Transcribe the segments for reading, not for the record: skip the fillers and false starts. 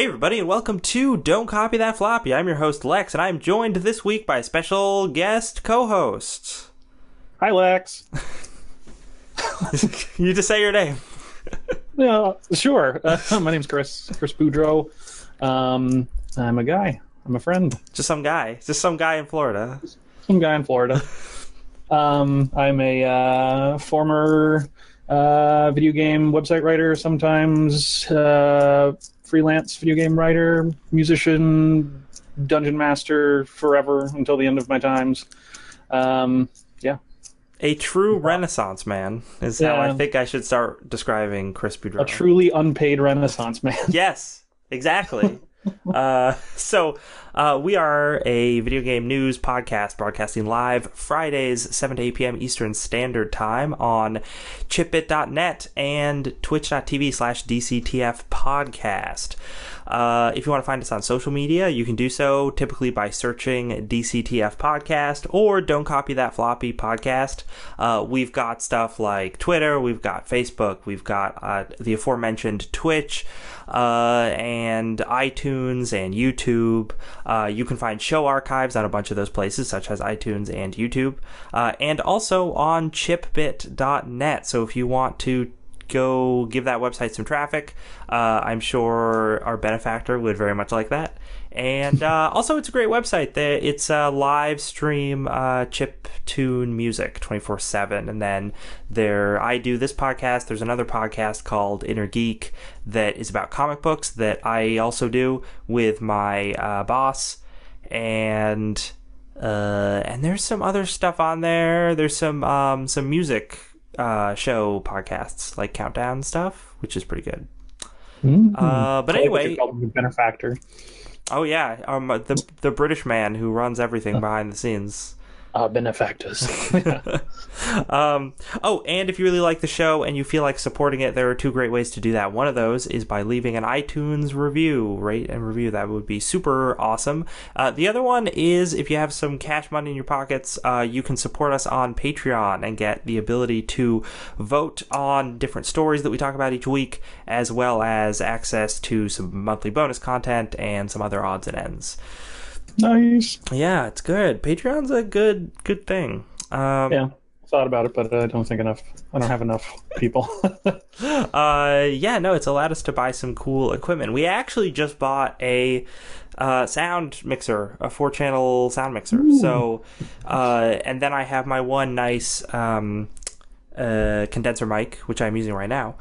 Hey everybody, and welcome to Don't Copy That Floppy. I'm your host Lex, and I'm joined this week by a special guest co-host. Hi, Lex. You just say your name. Yeah, sure. My name's Chris Boudreau. I'm a guy. I'm a friend. Just some guy. Just some guy in Florida. Some guy in Florida. I'm a former video game website writer, sometimes freelance video game writer, musician, dungeon master, forever until the end of my times. Yeah. A true Renaissance man is how I think I should start describing Chris Boudreau. A truly unpaid Renaissance man. Yes, exactly. So we are a video game news podcast broadcasting live Fridays, 7 to 8 p.m. Eastern Standard Time on chipbit.net and twitch.tv/DCTF podcast. If you want to find us on social media, you can do so typically by searching DCTF podcast or Don't Copy That Floppy podcast. We've got stuff like Twitter, we've got Facebook, we've got the aforementioned Twitch, and iTunes and YouTube. You can find show archives on a bunch of those places, such as iTunes and YouTube, and also on chipbit.net. So if you want to go give that website some traffic, I'm sure our benefactor would very much like that. And also, it's a great website. It's a live stream chip tune music 24/7. And then I do this podcast. There's another podcast called Inner Geek that is about comic books that I also do with my boss. And there's some other stuff on there. There's some music show podcasts like Countdown stuff, which is pretty good. But anyway, benefactor. Oh yeah, the British man who runs everything behind the scenes. Benefactors. And if you really like the show and you feel like supporting it, there are two great ways to do that. One of those is by leaving an iTunes review, rate and review. That would be super awesome. The other one is if you have some cash money in your pockets, you can support us on Patreon and get the ability to vote on different stories that we talk about each week, as well as access to some monthly bonus content and some other odds and ends. Nice. Yeah, it's good. Patreon's a good thing. Yeah, thought about it, but I don't have enough people. No, it's allowed us to buy some cool equipment. We actually just bought a sound mixer, a 4-channel sound mixer. Ooh. So, and then I have my one nice condenser mic, which I'm using right now,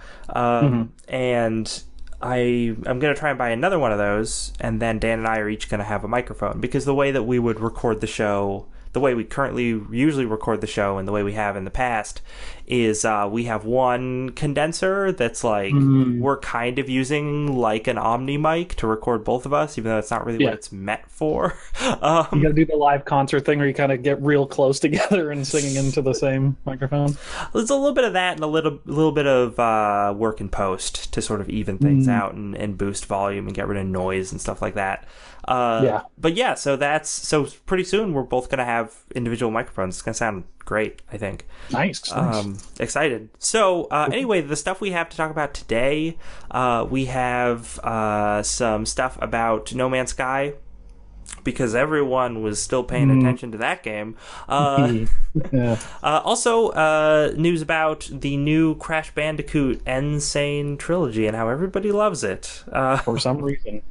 and I'm going to try and buy another one of those, and then Dan and I are each going to have a microphone, because the way that we would record the show, the way we currently usually record the show and the way we have in the past is we have one condenser that's like we're kind of using like an Omni mic to record both of us, even though it's not really what it's meant for. You gotta do the live concert thing where you kind of get real close together and singing into the same microphone. There's a little bit of that and a little bit of work in post to sort of even things out and boost volume and get rid of noise and stuff like that. But yeah, so pretty soon we're both gonna have individual microphones. It's gonna sound great, I think. Nice. Excited. So anyway, the stuff we have to talk about today, we have some stuff about No Man's Sky, because everyone was still paying attention to that game. Also, news about the new Crash Bandicoot Insane Trilogy and how everybody loves it. For some reason.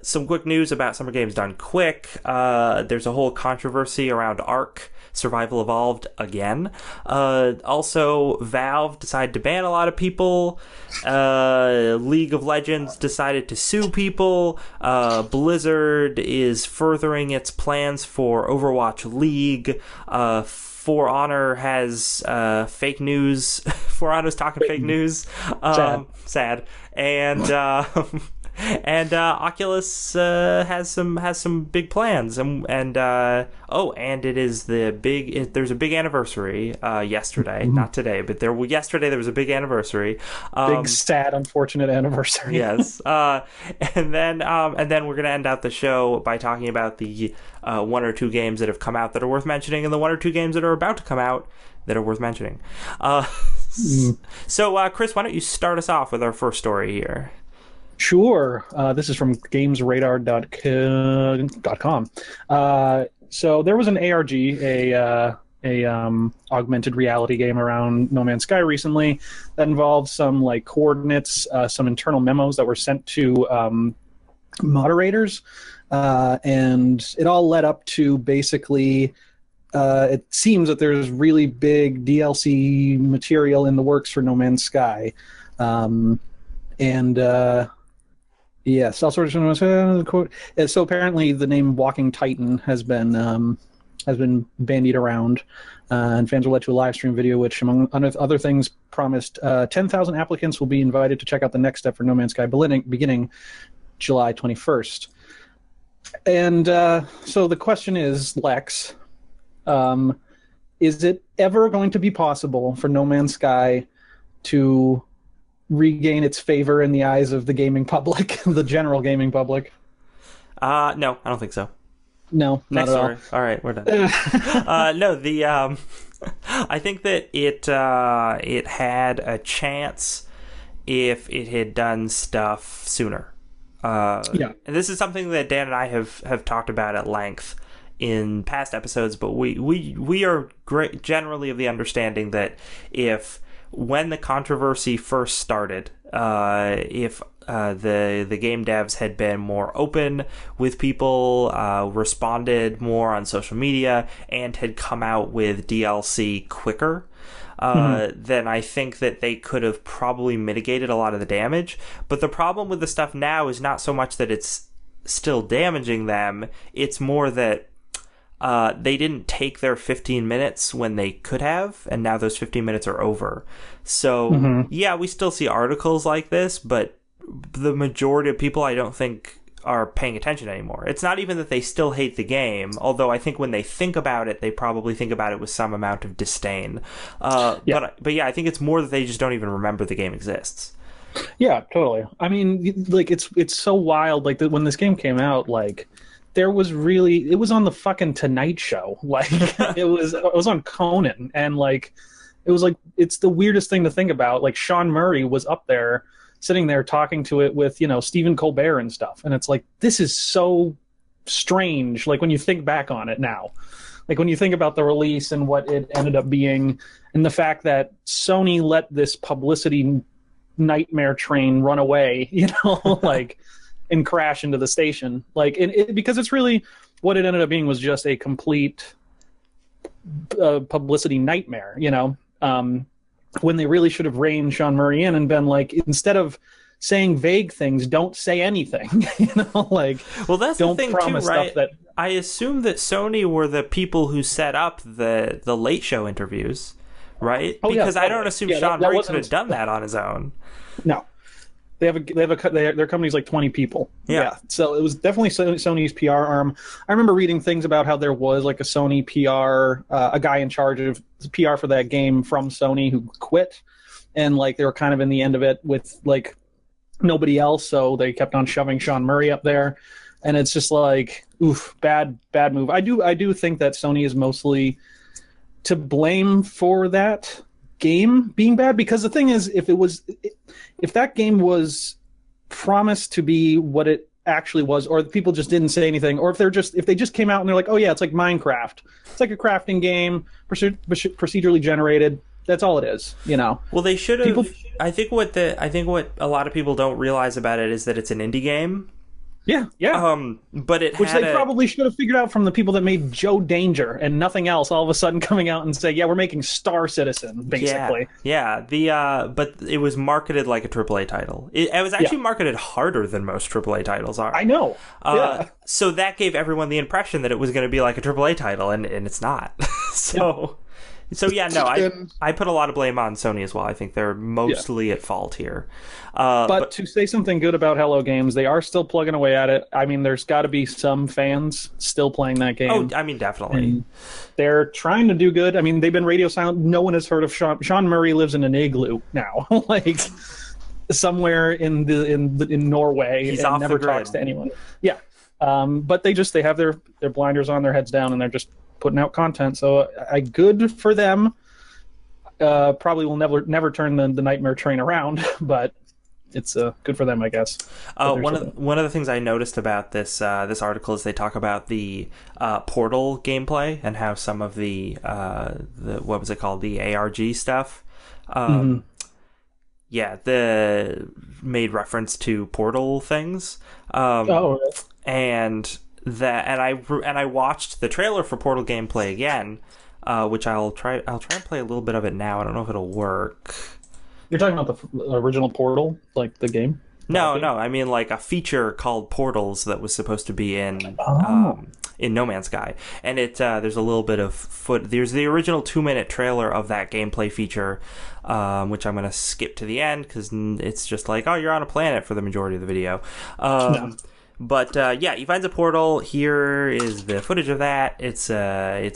Some quick news about Summer Games Done Quick. There's a whole controversy around Ark Survival Evolved again. Also, Valve decided to ban a lot of people. League of Legends decided to sue people. Blizzard is furthering its plans for Overwatch League. For Honor has fake news. For Honor's talking fake news. Sad. And Oculus has some big plans, and it is there's a big anniversary yesterday, not today, but yesterday there was a big anniversary, big sad unfortunate anniversary. Yes. And then we're gonna end out the show by talking about the one or two games that have come out that are worth mentioning, and the one or two games that are about to come out that are worth mentioning. So Chris, why don't you start us off with our first story here? Sure. This is from gamesradar.com. So there was an ARG, a augmented reality game around No Man's Sky recently that involved some like coordinates, some internal memos that were sent to moderators, and it all led up to basically. It seems that there's really big DLC material in the works for No Man's Sky, and yes, all sorts of quote. So apparently, the name Walking Titan has been bandied around, and fans were led to a live stream video, which, among other things, promised 10,000 applicants will be invited to check out the next step for No Man's Sky, beginning July 21st. And so the question is, Lex, is it ever going to be possible for No Man's Sky to regain its favor in the eyes of the gaming public, the general gaming public? No, I don't think so. No, next not at story. All right, we're done. No, the I think that it had a chance if it had done stuff sooner. Yeah, and this is something that Dan and I have talked about at length in past episodes, but we are generally of the understanding that when the controversy first started, if the game devs had been more open with people, responded more on social media, and had come out with DLC quicker, then I think that they could have probably mitigated a lot of the damage. But the problem with the stuff now is not so much that it's still damaging them, it's more that they didn't take their 15 minutes when they could have, and now those 15 minutes are over. So, yeah, we still see articles like this, but the majority of people, I don't think, are paying attention anymore. It's not even that they still hate the game, although I think when they think about it, they probably think about it with some amount of disdain. But yeah, I think it's more that they just don't even remember the game exists. Yeah, totally. I mean, like, it's so wild. Like, when this game came out, like, it was on the fucking Tonight Show. Like, it was on Conan, and like, it's the weirdest thing to think about. Like, Sean Murray was up there, sitting there talking to it with, Stephen Colbert and stuff, and it's like, this is so strange. Like, when you think back on it now, like when you think about the release and what it ended up being, and the fact that Sony let this publicity nightmare train run away, like. And crash into the station, like, because it's really what it ended up being was just a complete publicity nightmare, when they really should have reined Sean Murray in and been like, instead of saying vague things, don't say anything, like, well, that's don't the thing promise too, right? stuff that. I assume that Sony were the people who set up the Late Show interviews, right? Oh, because yeah, I don't assume Sean Murray could have done that on his own. No. Their company's like 20 people. Yeah. So it was definitely Sony's PR arm. I remember reading things about how there was like a Sony PR, a guy in charge of PR for that game from Sony who quit, and like they were kind of in the end of it with like nobody else, so they kept on shoving Sean Murray up there, and it's just like, oof, bad move. I do think that Sony is mostly to blame for that game being bad, because the thing is, if that game was promised to be what it actually was, or people just didn't say anything, or if they just came out and they're like, oh yeah, it's like Minecraft, it's like a crafting game, procedurally generated, that's all it is, Well, they should have. I think what a lot of people don't realize about it is that it's an indie game. Yeah. But which they probably should have figured out from the people that made Joe Danger and nothing else, all of a sudden coming out and say, yeah, we're making Star Citizen, basically. Yeah. But it was marketed like a AAA title. It was actually marketed harder than most AAA titles are. I know. So that gave everyone the impression that it was going to be like a AAA title, and it's not. So yeah, no, I put a lot of blame on Sony as well. I think they're mostly at fault here. But to say something good about Hello Games, they are still plugging away at it. I mean, there's got to be some fans still playing that game. Oh, I mean, definitely. And they're trying to do good. I mean, they've been radio silent. No one has heard of Sean Murray lives in an igloo now, like somewhere in Norway. He's and off never the grid. talks to anyone. Yeah, but they have their blinders on, their heads down, and they're just putting out content. So good for them. Probably will never turn the nightmare train around, but it's good for them, I guess. One of the things I noticed about this article is they talk about the Portal gameplay and how some of the what was it called, the ARG stuff. Mm-hmm. Yeah, the made reference to Portal things. Oh, and I watched the trailer for Portal gameplay again, which I'll try and play a little bit of it now. I don't know if it'll work. you're talking about the original Portal, like the game? No, I mean like a feature called Portals that was supposed to be in No Man's Sky, and there's a little bit of there's the original 2-minute trailer of that gameplay feature, which I'm gonna skip to the end because it's just like, oh, you're on a planet for the majority of the video. No. But yeah, he finds a portal. Here is the footage of that. It's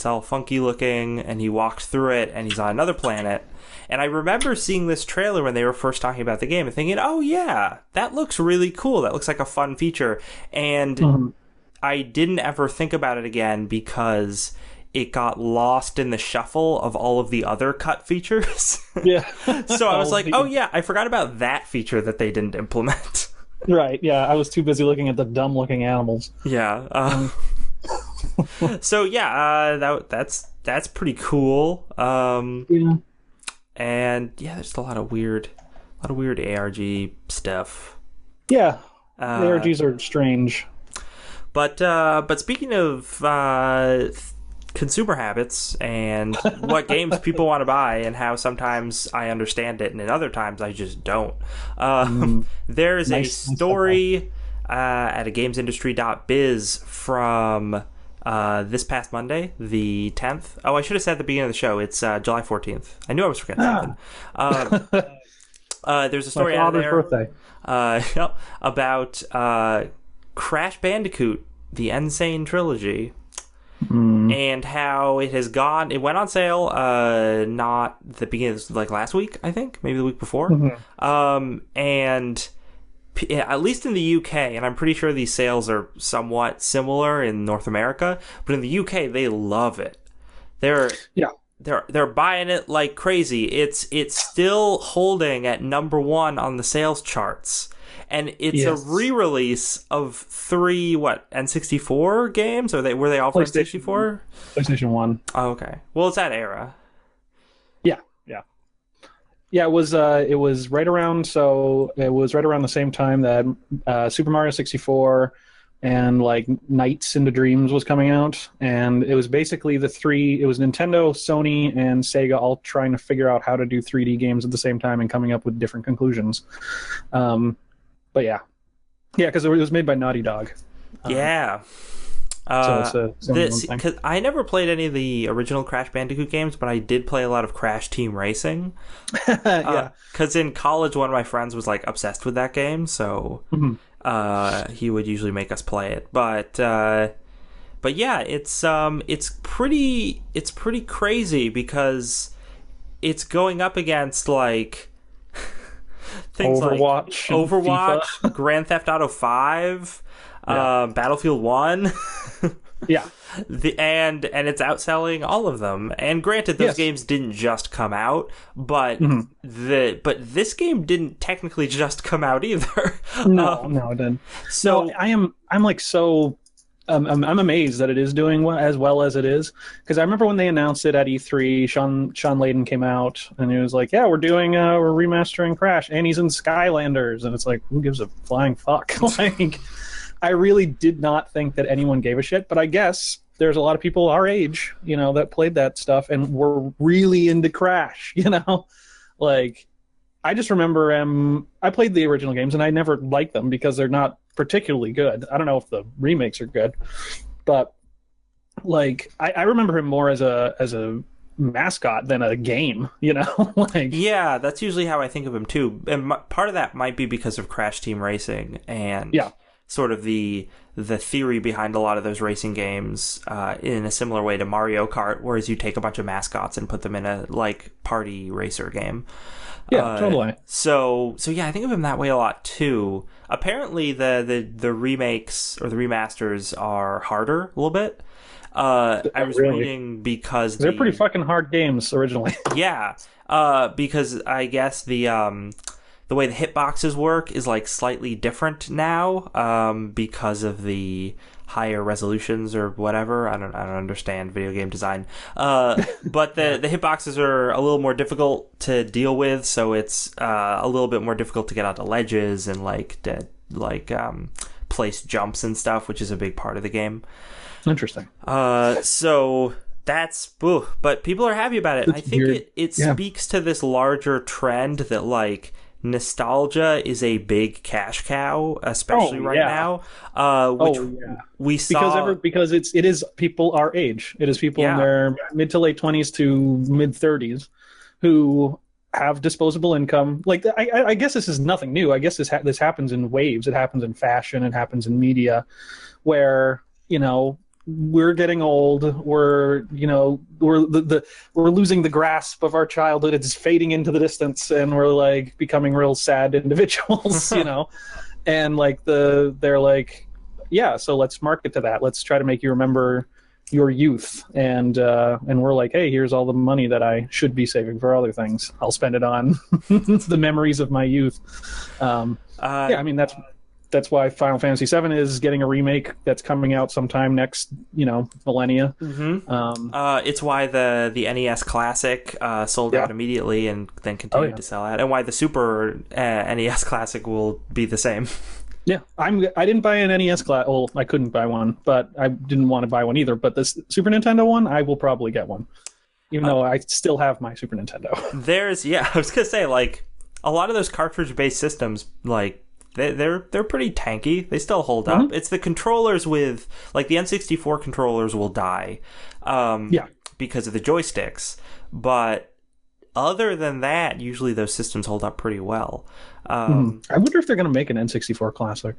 all funky looking, and he walks through it, and he's on another planet. And I remember seeing this trailer when they were first talking about the game and thinking, oh yeah, that looks really cool. That looks like a fun feature. And I didn't ever think about it again because it got lost in the shuffle of all of the other cut features. Yeah. So I was like, oh yeah, I forgot about that feature that they didn't implement. Right, yeah, I was too busy looking at the dumb-looking animals. Yeah. So yeah, that's pretty cool. Yeah. And yeah, there's a lot of weird ARG stuff. Yeah, the ARGs are strange. But speaking of consumer habits and what games people want to buy and how sometimes I understand it and then other times I just don't. There is a story at a gamesindustry.biz from this past Monday, the 10th. Oh, I should have said at the beginning of the show. It's July 14th. I knew I was forgetting something. There's a story out there birthday. about Crash Bandicoot, the Insane Trilogy, and how it has gone. It went on sale not the beginning of, like last week, I think, maybe the week before. And at least in the UK, and I'm pretty sure these sales are somewhat similar in North America, but in the UK they love it. They're buying it like crazy. It's still holding at #1 on the sales charts. And it's a re-release of 3 N64 games? Were they all for N64? PlayStation 1. Oh, okay. Well, it's that era. Yeah, it was right around the same time that Super Mario 64 and like Nights into Dreams was coming out, and it was basically it was Nintendo, Sony, and Sega all trying to figure out how to do 3D games at the same time and coming up with different conclusions. But yeah, because it was made by Naughty Dog. Yeah. So it's because I never played any of the original Crash Bandicoot games, but I did play a lot of Crash Team Racing. Yeah. Because in college, one of my friends was like obsessed with that game, so he would usually make us play it. But yeah, it's pretty crazy because it's going up against like things Overwatch, like Overwatch, Grand Theft Auto 5. Battlefield 1. Yeah. And it's outselling all of them. And granted, those games didn't just come out, but this game didn't technically just come out either. No, it didn't. So I'm amazed that it is doing as well as it is, because I remember when they announced it at E3, Sean Layden came out and he was like, "Yeah, we're remastering Crash, and he's in Skylanders," and it's like, who gives a flying fuck? Like, I really did not think that anyone gave a shit, but I guess there's a lot of people our age, that played that stuff and were really into Crash, Like, I just remember I played the original games and I never liked them because they're not particularly good. I don't know if the remakes are good, but like I remember him more as a mascot than a game, like, yeah, that's usually how I think of him too. And part of that might be because of Crash Team Racing and sort of the theory behind a lot of those racing games in a similar way to Mario Kart, whereas you take a bunch of mascots and put them in a like party racer game. Yeah, totally. So yeah, I think of him that way a lot too. Apparently the remakes or the remasters are harder a little bit. I was reading because they're pretty fucking hard games originally. Yeah, because I guess the the way the hitboxes work is like slightly different now, because of the higher resolutions or whatever. I don't understand video game design. But the hitboxes are a little more difficult to deal with, so it's a little bit more difficult to get onto ledges and place jumps and stuff, which is a big part of the game. Interesting. So that's, but people are happy about it. It's I think weird. it speaks to this larger trend that like nostalgia is a big cash cow, especially now. Which we saw because it is people our age. It is people in their mid to late 20s to mid 30s who have disposable income. Like I guess this is nothing new. I guess this happens in waves. It happens in fashion. It happens in media, where we're getting old. We're losing the grasp of our childhood. It's fading into the distance, and we're like becoming real sad individuals. And like they're like, yeah. So let's market to that. Let's try to make you remember your youth. And we're like, hey, here's all the money that I should be saving for other things. I'll spend it on the memories of my youth. I mean that's why Final Fantasy VII is getting a remake that's coming out sometime next, millennia. Mm-hmm. It's why the NES Classic sold out immediately and then continued to sell out, and why the Super NES Classic will be the same. Yeah, I didn't buy an NES Classic. Well, I couldn't buy one, but I didn't want to buy one either. But the Super Nintendo one, I will probably get one, even though I still have my Super Nintendo. I was gonna say, like, a lot of those cartridge-based systems, like, they're pretty tanky. They still hold up. It's the controllers with, like, the N64 controllers will die because of the joysticks. But other than that, usually those systems hold up pretty well. I wonder if they're going to make an N64 Classic.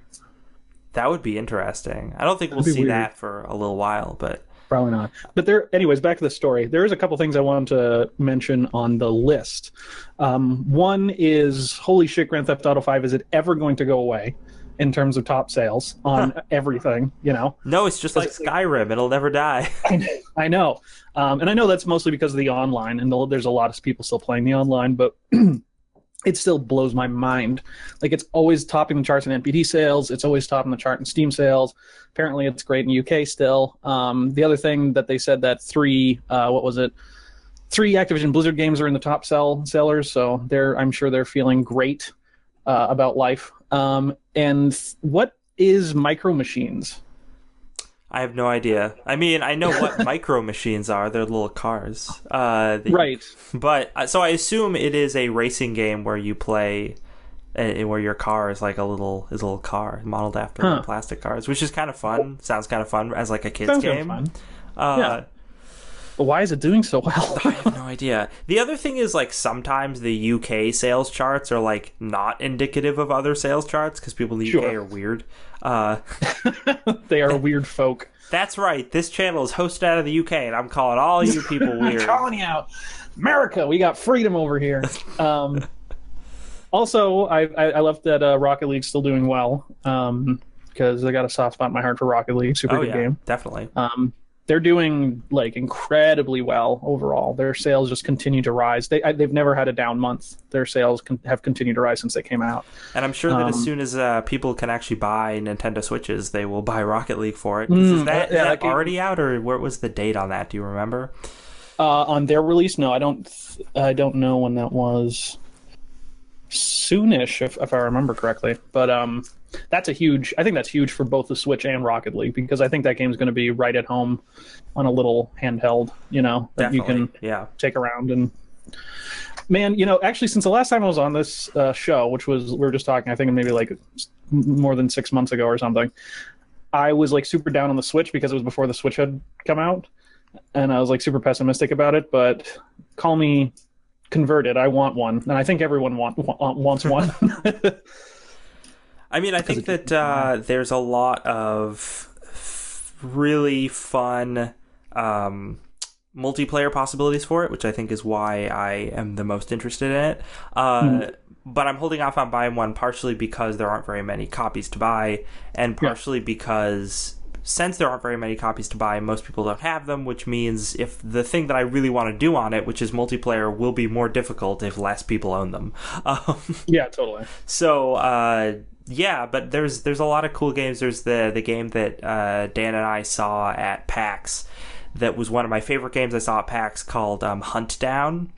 That would be interesting. I don't think we'll see that for a little while, but... Probably not. But anyways, back to the story. There is a couple things I wanted to mention on the list. One is, holy shit, Grand Theft Auto 5, is it ever going to go away in terms of top sales on everything, No, it's just like Skyrim. It'll never die. I know. And I know that's mostly because of the online, and there's a lot of people still playing the online, but... It still blows my mind. Like, it's always topping the charts in NPD sales. It's always topping the chart in Steam sales. Apparently, it's great in UK still. The other thing that they said that three Activision Blizzard games are in the top sellers. So I'm sure they're feeling great about life. And what is Micro Machines? I have no idea. I mean, I know what Micro Machines are. They're little cars. Right. But, so I assume it is a racing game where you play, where your car is like a little car, modeled after the plastic cars, which is kind of fun. Sounds kind of fun as like a kid's game. Fun. Yeah. But why is it doing so well? I have no idea. The other thing is, like, sometimes the UK sales charts are, like, not indicative of other sales charts because people in the UK are weird. They are weird folk. That's right. This channel is hosted out of the UK, and I'm calling all you people weird. I'm calling you out. America, we got freedom over here. Also, I love that Rocket League's still doing well because I got a soft spot in my heart for Rocket League. Super good game. Definitely. They're doing, like, incredibly well overall. Their sales just continue to rise. They've never had a down month. Their sales have continued to rise since they came out. And I'm sure that as soon as people can actually buy Nintendo Switches, they will buy Rocket League for it. Is that already out, or what was the date on that? Do you remember? On their release? No, I don't know when that was. Soonish, if I remember correctly. But I think that's huge for both the Switch and Rocket League, because I think that game's going to be right at home on a little handheld, that you can take around. And man, actually, since the last time I was on this show, which was, we were just talking, I think maybe like more than 6 months ago or something, I was like super down on the Switch because it was before the Switch had come out, and I was like super pessimistic about it. But call me converted. I want one, and I think everyone wants one. I mean, I think that there's a lot of really fun multiplayer possibilities for it, which I think is why I am the most interested in it. But I'm holding off on buying one partially because there aren't very many copies to buy, and partially because since there aren't very many copies to buy, most people don't have them, which means if the thing that I really want to do on it, which is multiplayer, will be more difficult if less people own them. Yeah, totally. So, yeah, but there's a lot of cool games. There's the game that Dan and I saw at PAX that was one of my favorite games I saw at PAX called Hunt Down.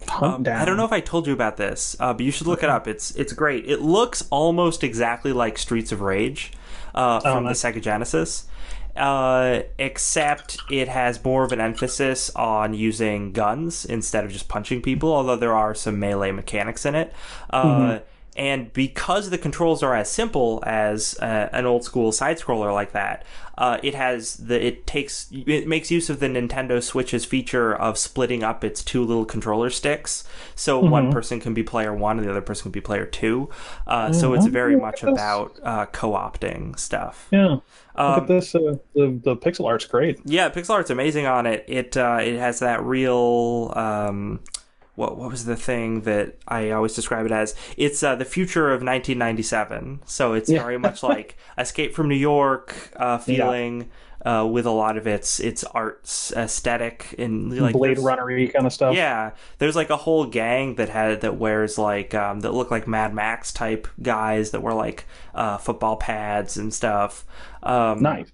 I don't know if I told you about this, but you should look it up. It's great. It looks almost exactly like Streets of Rage from the Sega Genesis, except it has more of an emphasis on using guns instead of just punching people, although there are some melee mechanics in it. And because the controls are as simple as an old school side scroller like that, it makes use of the Nintendo Switch's feature of splitting up its two little controller sticks, so one person can be player 1 and the other person can be player 2. So it's very much about co-opting stuff. Yeah. Look at this. The pixel art's great. Yeah, pixel art's amazing on it. It has that real. What was the thing that I always describe it as? It's the future of 1997. So it's very much like Escape from New York feeling with a lot of its art aesthetic and like Blade Runner-y kind of stuff. Yeah, there's like a whole gang that wears like that look like Mad Max type guys that wear like football pads and stuff. Nice.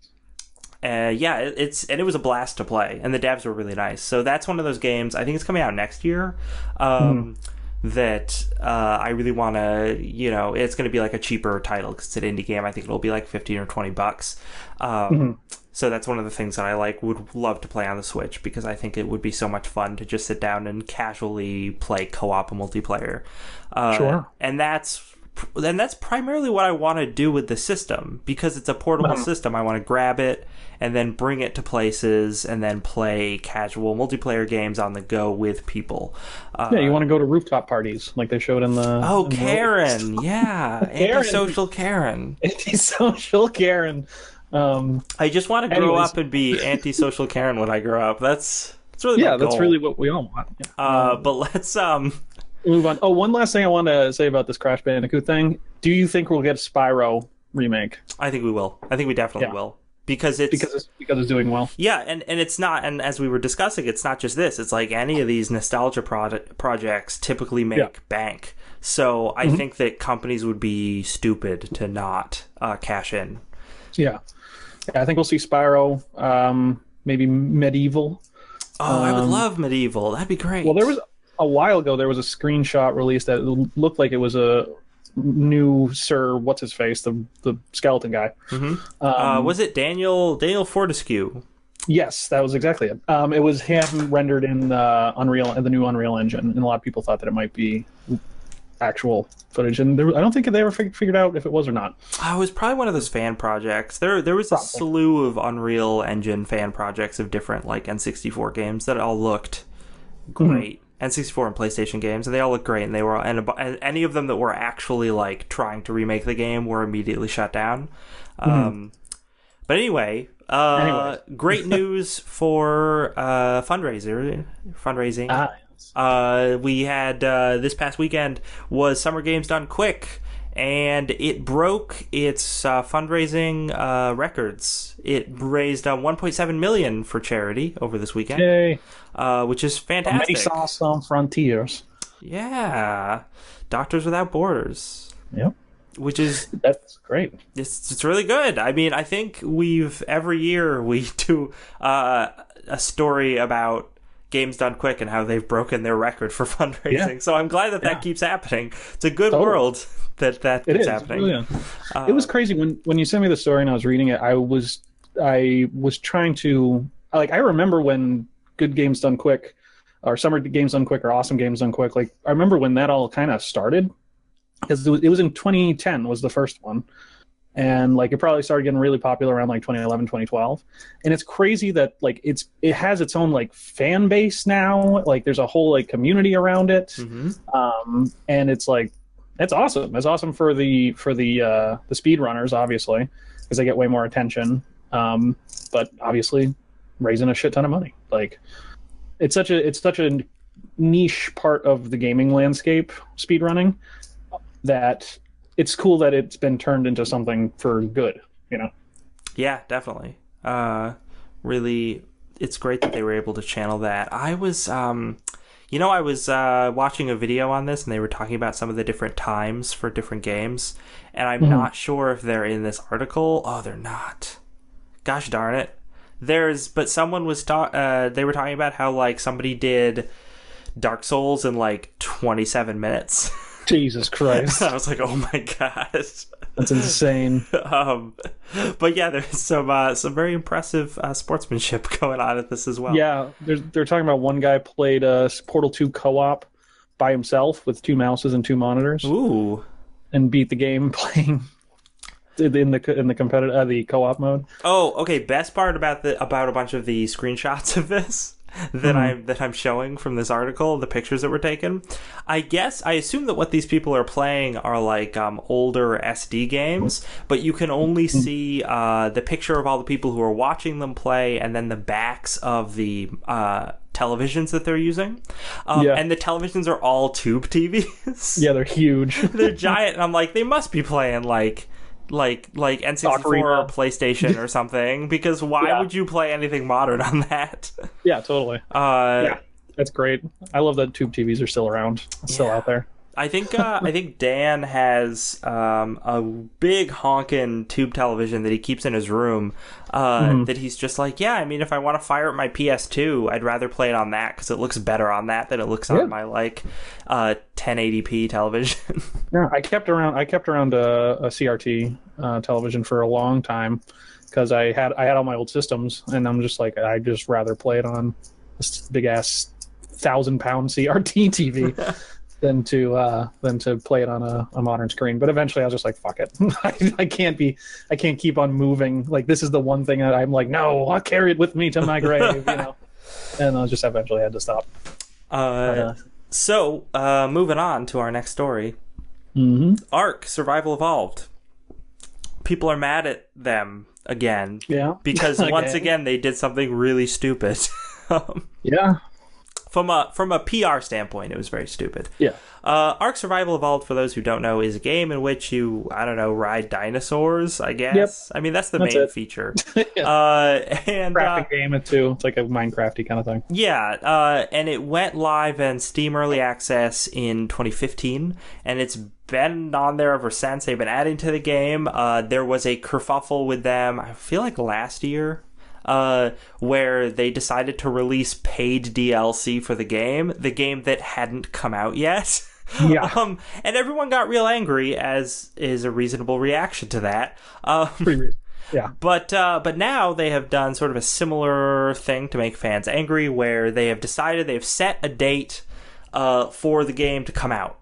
It was a blast to play, and the devs were really nice. So that's one of those games. I think it's coming out next year. That I really want to. It's going to be like a cheaper title because it's an indie game. I think it'll be like $15 or $20. So that's one of the things that I would love to play on the Switch because I think it would be so much fun to just sit down and casually play co-op multiplayer. Sure. And that's primarily what I want to do with the system because it's a portable system. I want to grab it and then bring it to places and then play casual multiplayer games on the go with people. You want to go to rooftop parties like they showed in the... Karen. Yeah. Antisocial Karen. Antisocial Karen. I just want to grow up and be antisocial Karen when I grow up. That's really my goal. That's really what we all want. Yeah. But let's... move on. Oh, one last thing I want to say about this Crash Bandicoot thing. Do you think we'll get a Spyro remake? I think we will. I think we definitely will. Because it's doing well. Yeah, and it's not, and as we were discussing, it's not just this. It's like any of these nostalgia projects typically make bank. So I think that companies would be stupid to not cash in. Yeah. I think we'll see Spyro, maybe Medieval. Oh, I would love Medieval. That'd be great. Well, a while ago, there was a screenshot released that looked like it was a new Sir What's-His-Face, the skeleton guy. Was it Daniel Fortescue? Yes, that was exactly it. It was him rendered in the new Unreal Engine, and a lot of people thought that it might be actual footage. And I don't think they ever figured out if it was or not. It was probably one of those fan projects. There was a slew of Unreal Engine fan projects of different like N64 games that all looked great. N64 and PlayStation games, and they all look great, and they were, and any of them that were actually like trying to remake the game were immediately shut down. But anyway, great news for fundraising. We had this past weekend was Summer Games Done Quick, and it broke its fundraising records. It raised $1.7 million for charity over this weekend. Yay. Which is fantastic. Many saw some frontiers. Yeah. Doctors Without Borders. Yep. That's great. It's really good. I mean, I think every year we do a story about Games Done Quick and how they've broken their record for fundraising. Yeah. So I'm glad that keeps happening. It's a good world that keeps happening. It was crazy when you sent me the story and I was reading it. I was trying to I remember when Good Games Done Quick, or Summer Games Done Quick, or Awesome Games Done Quick. Like I remember when that all kind of started, because it was in 2010 was the first one, and like it probably started getting really popular around like 2011, 2012. And it's crazy that like it has its own like fan base now. Like there's a whole like community around it, and it's like it's awesome. It's awesome for the speedrunners, obviously, because they get way more attention. But obviously, raising a shit ton of money. Like it's such a niche part of the gaming landscape, speedrunning, that it's cool that it's been turned into something for good, you know. Yeah, definitely. Really, it's great that they were able to channel that. I was, I was watching a video on this, and they were talking about some of the different times for different games, and I'm not sure if they're in this article. Oh, they're not. Gosh darn it. But someone was they were talking about how like somebody did Dark Souls in like 27 minutes. Jesus Christ. I was like, oh my god. That's insane. But yeah, there's some very impressive sportsmanship going on at this as well. Yeah, they're talking about one guy played Portal 2 co-op by himself with 2 mouses and 2 monitors. Ooh. And beat the game playing in the competitive the co-op mode. Oh, okay. Best part about a bunch of the screenshots of this that I'm showing from this article, the pictures that were taken. I assume that what these people are playing are like older SD games, but you can only see the picture of all the people who are watching them play, and then the backs of the televisions that they're using. And the televisions are all tube TVs. Yeah, they're huge. They're giant, and I'm like, they must be playing like N64 or PlayStation or something, because why would you play anything modern on that? Yeah, totally. Yeah, that's great. I love that tube TVs are still around, still out there. I think Dan has a big honkin' tube television that he keeps in his room that he's just like, yeah, I mean, if I want to fire up my PS2, I'd rather play it on that because it looks better on that than it looks on my 1080p television. Yeah, I kept around a CRT television for a long time because I had all my old systems, and I'm just like, I'd just rather play it on this big ass 1,000-pound CRT TV. than to play it on a modern screen. But eventually I was just like, fuck it. I can't keep on moving. Like, this is the one thing that I'm like, no, I'll carry it with me to my grave, you know. And I just eventually had to stop. So moving on to our next story. ARK Survival Evolved. People are mad at them again. Yeah. Because once again they did something really stupid. Yeah. From a PR standpoint, it was very stupid. Yeah. ARK Survival Evolved, for those who don't know, is a game in which you, ride dinosaurs, I guess. Yep. I mean, that's the main feature. And crafting game, too. It's like a Minecrafty kind of thing. Yeah. And it went live in Steam Early Access in 2015, and it's been on there ever since. They've been adding to the game. There was a kerfuffle with them, I feel like last year, where they decided to release paid DLC for the game that hadn't come out yet. Yeah. And everyone got real angry, as is a reasonable reaction to that. Pretty reasonable. Yeah. But now they have done sort of a similar thing to make fans angry, where they've set a date for the game to come out,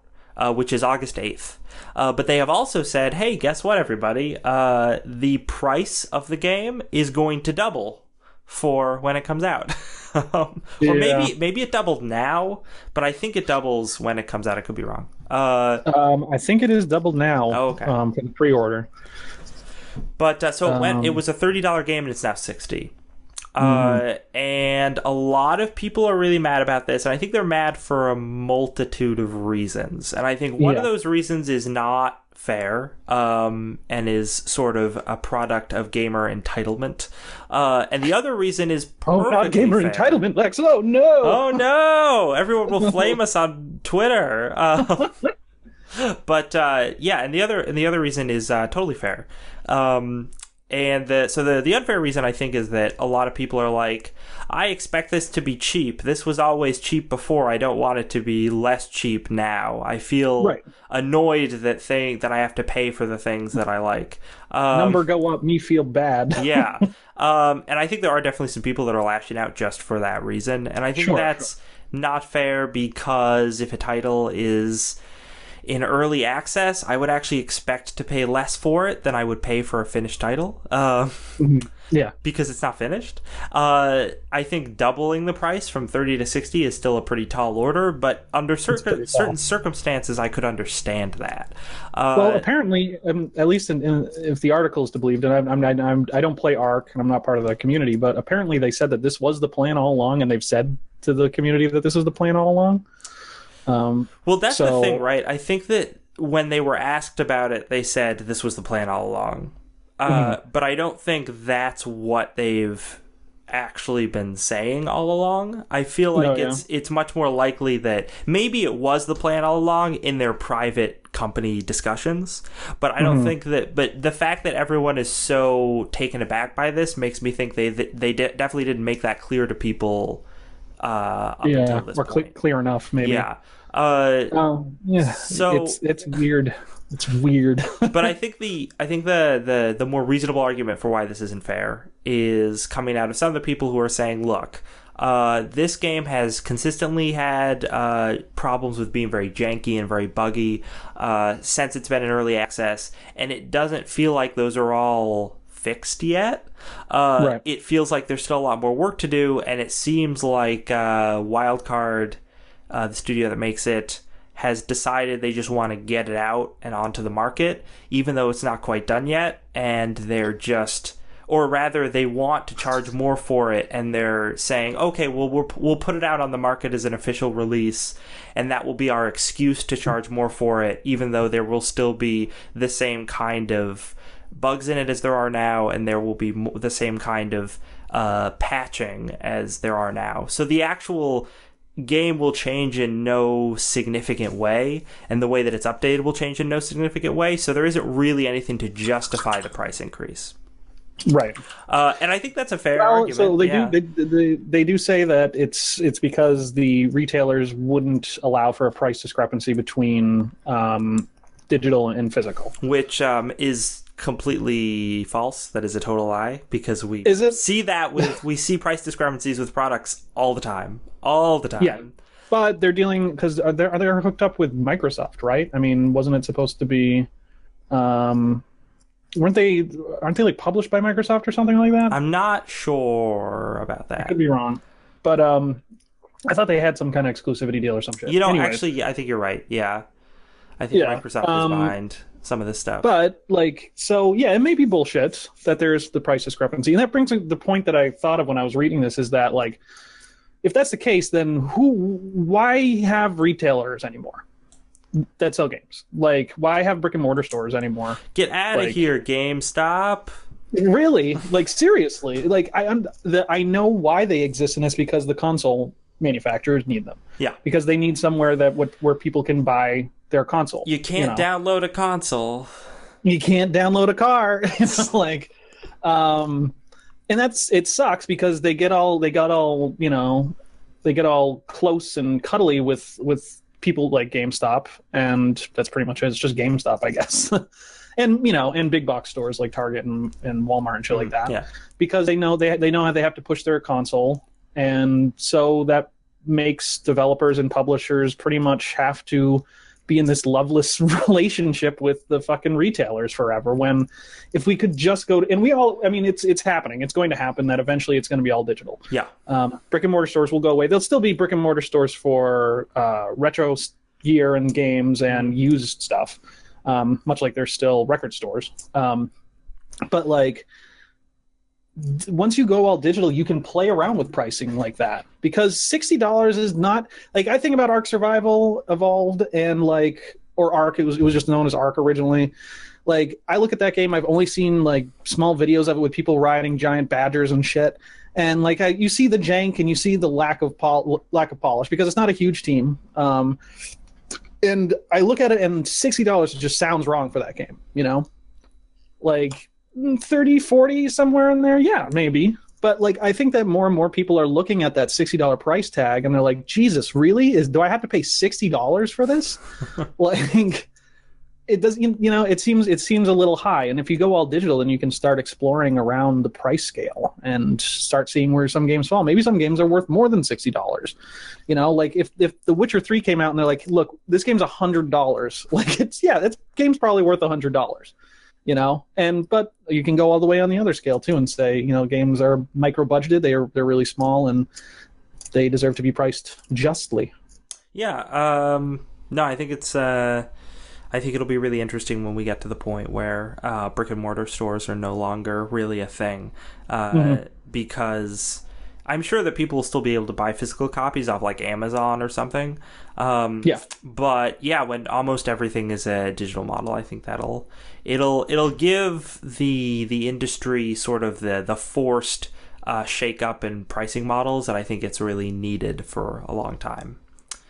which is August 8th. But they have also said, hey, guess what, everybody? The price of the game is going to double for when it comes out. Or maybe it doubled now, but I think it doubles when it comes out. I could be wrong. I think it is doubled now. Oh, okay. For the pre-order. But it was a $30 game, and it's now $60. And a lot of people are really mad about this, and I think they're mad for a multitude of reasons. And I think one of those reasons is not fair, and is sort of a product of gamer entitlement. And the other reason is perfectly not gamer fair. Entitlement, Lex. Oh no! Oh no! Everyone will flame us on Twitter. But and the other reason is totally fair. And the unfair reason, I think, is that a lot of people are like, I expect this to be cheap. This was always cheap before. I don't want it to be less cheap now. I feel annoyed that I have to pay for the things that I like. Number go up, me feel bad. Yeah. And I think there are definitely some people that are lashing out just for that reason. And I think that's not fair, because if a title is in early access, I would actually expect to pay less for it than I would pay for a finished title. Because it's not finished. I think doubling the price from 30 to 60 is still a pretty tall order, but under certain circumstances, I could understand that. Well, apparently, at least if the article is to believe, and I don't play ARK, and I'm not part of the community, but apparently they said that this was the plan all along, and they've said to the community that this is the plan all along. Well, that's the thing, right? I think that when they were asked about it, they said this was the plan all along. But I don't think that's what they've actually been saying all along. I feel like it's much more likely that maybe it was the plan all along in their private company discussions, but I don't think that. But the fact that everyone is so taken aback by this makes me think they definitely didn't make that clear to people up until this point. Clear enough, maybe. Yeah. So it's weird. It's weird. But I think the more reasonable argument for why this isn't fair is coming out of some of the people who are saying, look, this game has consistently had problems with being very janky and very buggy since it's been in early access, and it doesn't feel like those are all fixed yet. Right. It feels like there's still a lot more work to do, and it seems like Wildcard, the studio that makes it, has decided they just want to get it out and onto the market, even though it's not quite done yet, and they're just... Or rather, they want to charge more for it, and they're saying, okay, well, we'll put it out on the market as an official release, and that will be our excuse to charge more for it, even though there will still be the same kind of bugs in it as there are now, and there will be the same kind of patching as there are now. So the actual game will change in no significant way, and the way that it's updated will change in no significant way, so there isn't really anything to justify the price increase. Right. And I think that's a fair argument. So they do say that it's because the retailers wouldn't allow for a price discrepancy between digital and physical. Which is completely false. That is a total lie, because we see that we see price discrepancies with products all the time. Yeah, but they're dealing, because they're hooked up with Microsoft, right? I mean, wasn't it supposed to be? Aren't they like published by Microsoft or something like that? I'm not sure about that. I could be wrong, but I thought they had some kind of exclusivity deal or some shit. Actually, I think you're right. Yeah, I think Microsoft is behind some of this stuff. But it may be bullshit that there's the price discrepancy, and that brings the point that I thought of when I was reading this, is that if that's the case, then why have retailers anymore that sell games? Why have brick and mortar stores anymore? Get out of here, GameStop. Really? Seriously? I know why they exist, and it's because the console manufacturers need them. Yeah. Because they need somewhere where people can buy their console. You can't download a console. You can't download a car. And it sucks, because they get all close and cuddly with people like GameStop, and that's pretty much it. It's just GameStop, I guess. and big box stores like Target and Walmart and shit like that. Yeah. Because they know how they have to push their console, and so that makes developers and publishers pretty much have to be in this loveless relationship with the fucking retailers forever, when if we could just go to, and it's happening, it's going to happen, that eventually it's going to be all digital. Yeah. Brick and mortar stores will go away. There'll still be brick and mortar stores for retro gear and games and used stuff, much like there's still record stores. But once you go all digital, you can play around with pricing like that, because $60 is not I think about Ark Survival Evolved and or Ark. It was just known as Ark originally. I look at that game. I've only seen small videos of it with people riding giant badgers and shit. And you see the jank and you see the lack of polish, because it's not a huge team. And I look at it, and $60 just sounds wrong for that game. 30, 40, somewhere in there, yeah, maybe. But I think that more and more people are looking at that $60 price tag, and they're like, Jesus, really? Do I have to pay $60 for this? It does. It seems a little high. And if you go all digital, then you can start exploring around the price scale and start seeing where some games fall. Maybe some games are worth more than $60. If The Witcher 3 came out and they're like, look, this game's $100. That game's probably worth $100. But you can go all the way on the other scale too and say, games are micro budgeted, they're really small, and they deserve to be priced justly. Yeah. No, I think it'll be really interesting when we get to the point where brick and mortar stores are no longer really a thing, because I'm sure that people will still be able to buy physical copies off like Amazon or something. Yeah. But yeah, when almost everything is a digital model, I think it'll give the industry sort of the forced shake up in pricing models that I think it's really needed for a long time.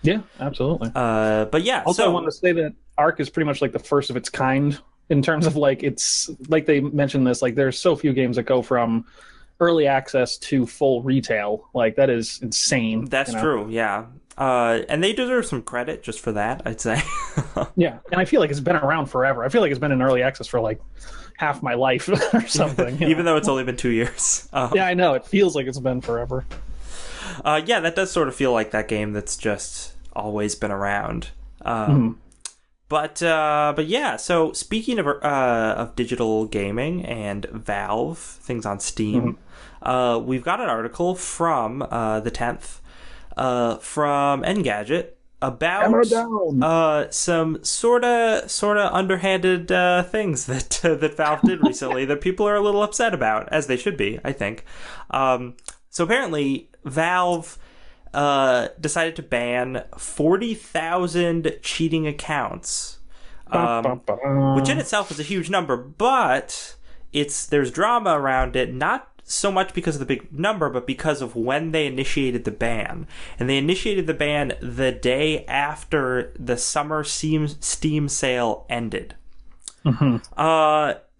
Yeah, absolutely. But yeah, also, I want to say that Arc is pretty much like the first of its kind in terms of like, it's like they mentioned this, like there's so few games that go from early access to full retail. Like that is insane. That's true. Yeah. And they deserve some credit just for that, I'd say. Yeah. And I feel like it's been around forever. I feel like it's been in early access for like half my life or something. Even though it's only been 2 years. Yeah, I know. It feels like it's been forever. Yeah, that does sort of feel like that game that's just always been around. But yeah, so speaking of digital gaming and Valve, things on Steam, we've got an article from the 10th from Engadget about some sorta underhanded things that Valve did recently that people are a little upset about, as they should be, I think. So apparently, Valve decided to ban 40,000 cheating accounts, which in itself is a huge number, but there's drama around it, not so much because of the big number, but because of when they initiated the ban. And they initiated the ban the day after the summer Steam sale ended.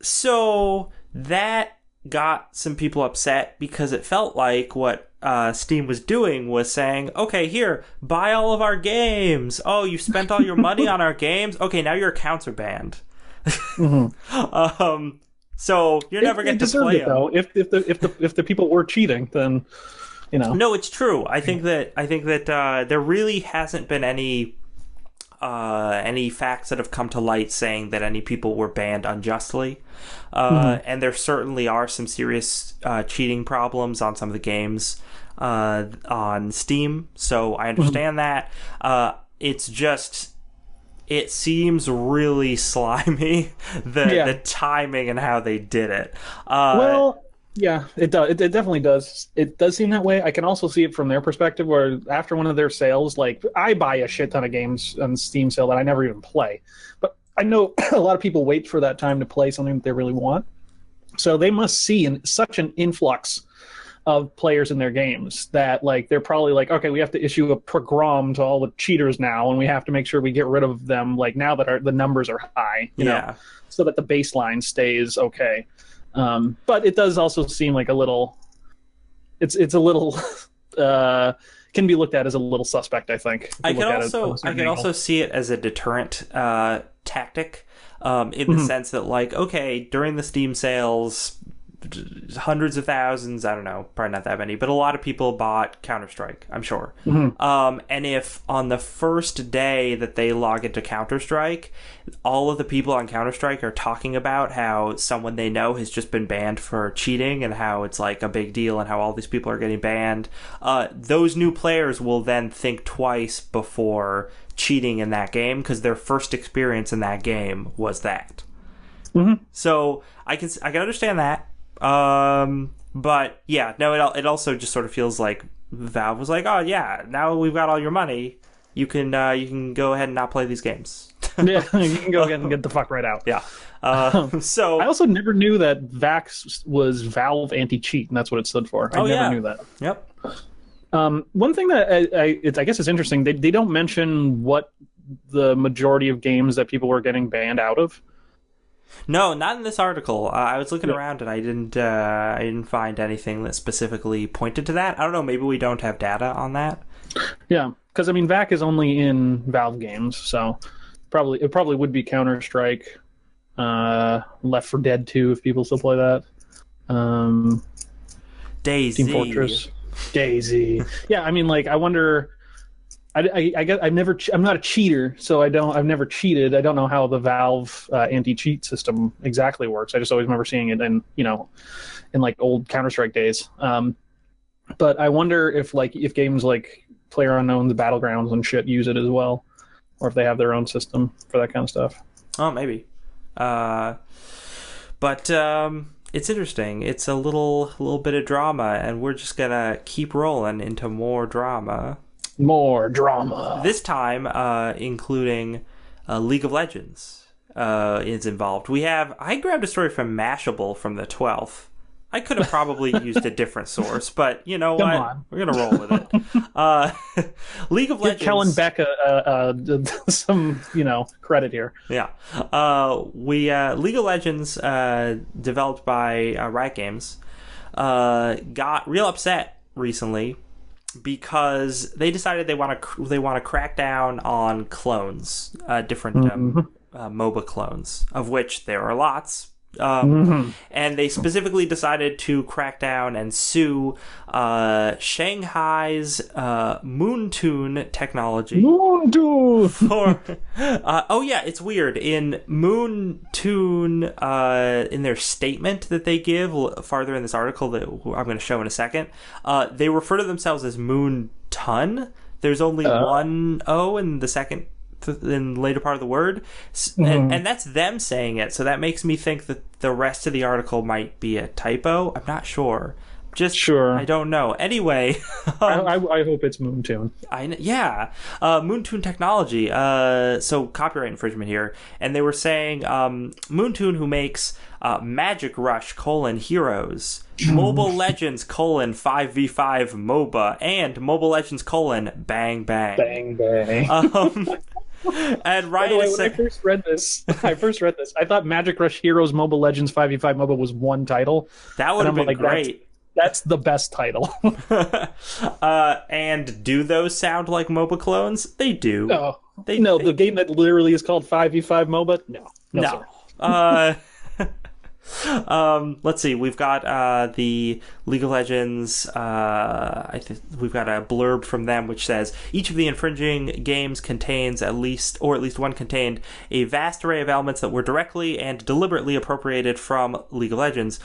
So that got some people upset because it felt like what Steam was doing was saying, okay, here, buy all of our games. Oh, you spent all your money on our games? Okay, now your accounts are banned. So you're never going to play them. Though. If the people were cheating, then No, it's true. I think that there really hasn't been any facts that have come to light saying that any people were banned unjustly. And there certainly are some serious cheating problems on some of the games on Steam, so I understand that. It's just, it seems really slimy, the timing and how they did it. Well, yeah, it does. It definitely does. It does seem that way. I can also see it from their perspective, where after one of their sales, like I buy a shit ton of games on Steam sale that I never even play, but I know a lot of people wait for that time to play something that they really want. So they must see such an influx of players in their games that like they're probably like, okay, we have to issue a pogrom to all the cheaters now, and we have to make sure we get rid of them like now that the numbers are high, you know, so that the baseline stays okay. But it does also seem like a little, it's a little can be looked at as a little suspect, I think. I can also see it as a deterrent tactic, in the sense that like, okay, during the Steam sales, hundreds of thousands, I don't know, probably not that many, but a lot of people bought Counter-Strike, I'm sure. And if on the first day that they log into Counter-Strike, all of the people on Counter-Strike are talking about how someone they know has just been banned for cheating and how it's like a big deal and how all these people are getting banned, those new players will then think twice before cheating in that game because their first experience in that game was that. So I can understand that. But yeah, no, it also just sort of feels like Valve was like, oh yeah, now we've got all your money, you can go ahead and not play these games. Yeah, you can go ahead and get the fuck right out. Yeah. So I also never knew that VAX was Valve Anti-Cheat, and that's what it stood for. I never knew that. Yep. One thing that I guess is interesting, they don't mention what the majority of games that people were getting banned out of. No, not in this article. I was looking around and I didn't find anything that specifically pointed to that. I don't know. Maybe we don't have data on that. Yeah, because I mean, VAC is only in Valve games, so it probably would be Counter-Strike, Left 4 Dead 2 if people still play that. DayZ. Team Fortress. DayZ. Yeah, I mean, like, I wonder. I guess I'm not a cheater, so I've never cheated. I don't know how the Valve anti-cheat system exactly works. I just always remember seeing it in like old Counter-Strike days. But I wonder if games like PlayerUnknown's Battlegrounds and shit use it as well, or if they have their own system for that kind of stuff. Oh, maybe. But it's interesting. It's a little bit of drama, and we're just gonna keep rolling into more drama. More drama. This time, including League of Legends is involved. I grabbed a story from Mashable from the 12th. I could have probably used a different source, but you know Come what? on. We're gonna roll with it. League of Legends. Give Kellen Beck some, credit here. Yeah. League of Legends, developed by Riot Games, got real upset recently because they decided they want to crack down on clones, different MOBA clones, of which there are lots. And they specifically decided to crack down and sue Shanghai's Moontune technology. Moontune! It's weird. In Moontune, in their statement that they give farther in this article that I'm going to show in a second, they refer to themselves as Moontun. There's only one O in the second in the later part of the word, and that's them saying it, so that makes me think that the rest of the article might be a typo. I'm not sure. I don't know. Anyway, I hope it's Moontune. Moontune technology. So copyright infringement here, and they were saying Moontune, who makes Magic Rush : Heroes, Mobile Legends : 5v5 MOBA, and Mobile Legends : Bang Bang. Bang Bang. And Ryan, by the way, when I first read this, I thought Magic Rush Heroes Mobile Legends 5v5 MOBA was one title. That would have been great. That's the best title. And do those sound like MOBA clones? They do. No. The game that literally is called 5v5 MOBA? No. Let's see. We've got the League of Legends. I think we've got a blurb from them which says each of the infringing games contains at least one contained a vast array of elements that were directly and deliberately appropriated from League of Legends,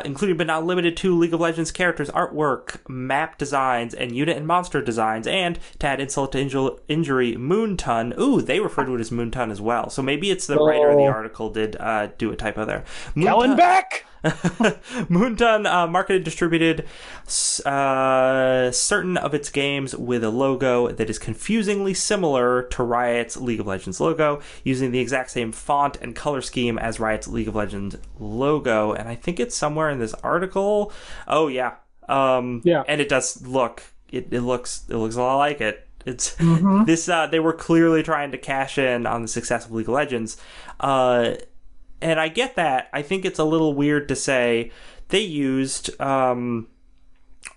including but not limited to League of Legends characters, artwork, map designs, and unit and monster designs. And to add insult to injury, Moontun. Ooh, they refer to it as Moontun as well. So maybe it's the writer of the article did do a typo there. Kellen Beck! Moontun marketed and distributed certain of its games with a logo that is confusingly similar to Riot's League of Legends logo, using the exact same font and color scheme as Riot's League of Legends logo. And I think it's somewhere in this article. Oh yeah. And it does look. It looks a lot like it. It's this. They were clearly trying to cash in on the success of League of Legends. And I get that. I think it's a little weird to say they used our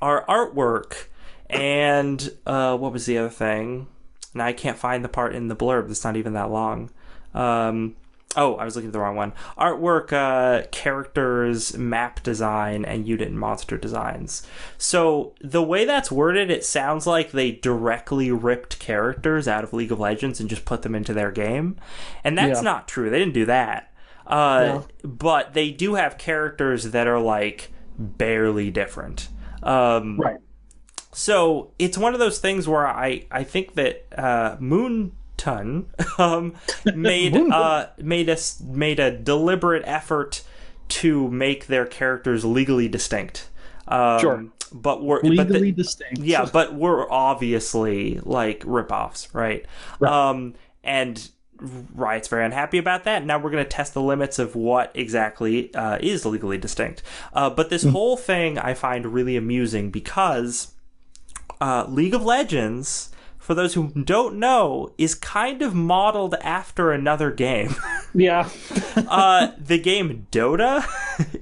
artwork and what was the other thing? Now I can't find the part in the blurb. It's not even that long. I was looking at the wrong one. Artwork, characters, map design, and unit and monster designs. So the way that's worded, it sounds like they directly ripped characters out of League of Legends and just put them into their game. And that's not true. They didn't do that. But they do have characters that are like barely different. Right. So it's one of those things where I think that Moontun made a deliberate effort to make their characters legally distinct. But we're legally distinct. Yeah, but we're obviously like ripoffs, right? And Riot's very unhappy about that. Now we're going to test the limits of what exactly is legally distinct. But this whole thing I find really amusing because League of Legends, for those who don't know, is kind of modeled after another game. Yeah. The game Dota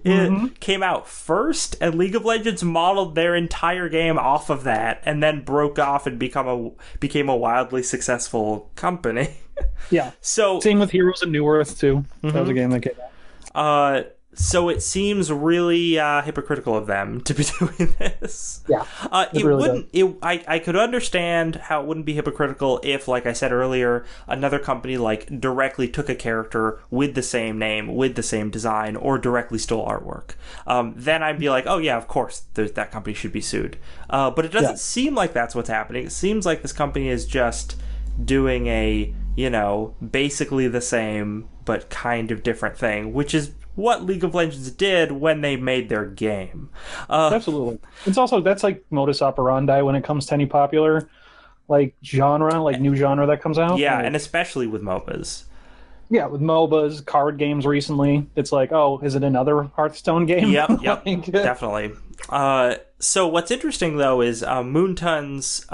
it came out first, and League of Legends modeled their entire game off of that, and then broke off and became a wildly successful company. Yeah. So same with Heroes of New Earth too. That was a game that came out. So it seems really hypocritical of them to be doing this. Yeah. It really wouldn't. I could understand how it wouldn't be hypocritical if, like I said earlier, another company like directly took a character with the same name, with the same design, or directly stole artwork. Then I'd be like, oh yeah, of course, that company should be sued. But it doesn't seem like that's what's happening. It seems like this company is just doing a basically the same but kind of different thing, which is what League of Legends did when they made their game. Absolutely. It's also, that's like modus operandi when it comes to any popular like genre, like new genre that comes out. Yeah, like, and especially with MOBAs. Yeah, with MOBAs, card games recently, it's like, oh, is it another Hearthstone game? Yep, Like, definitely. So what's interesting, though, is Moonton's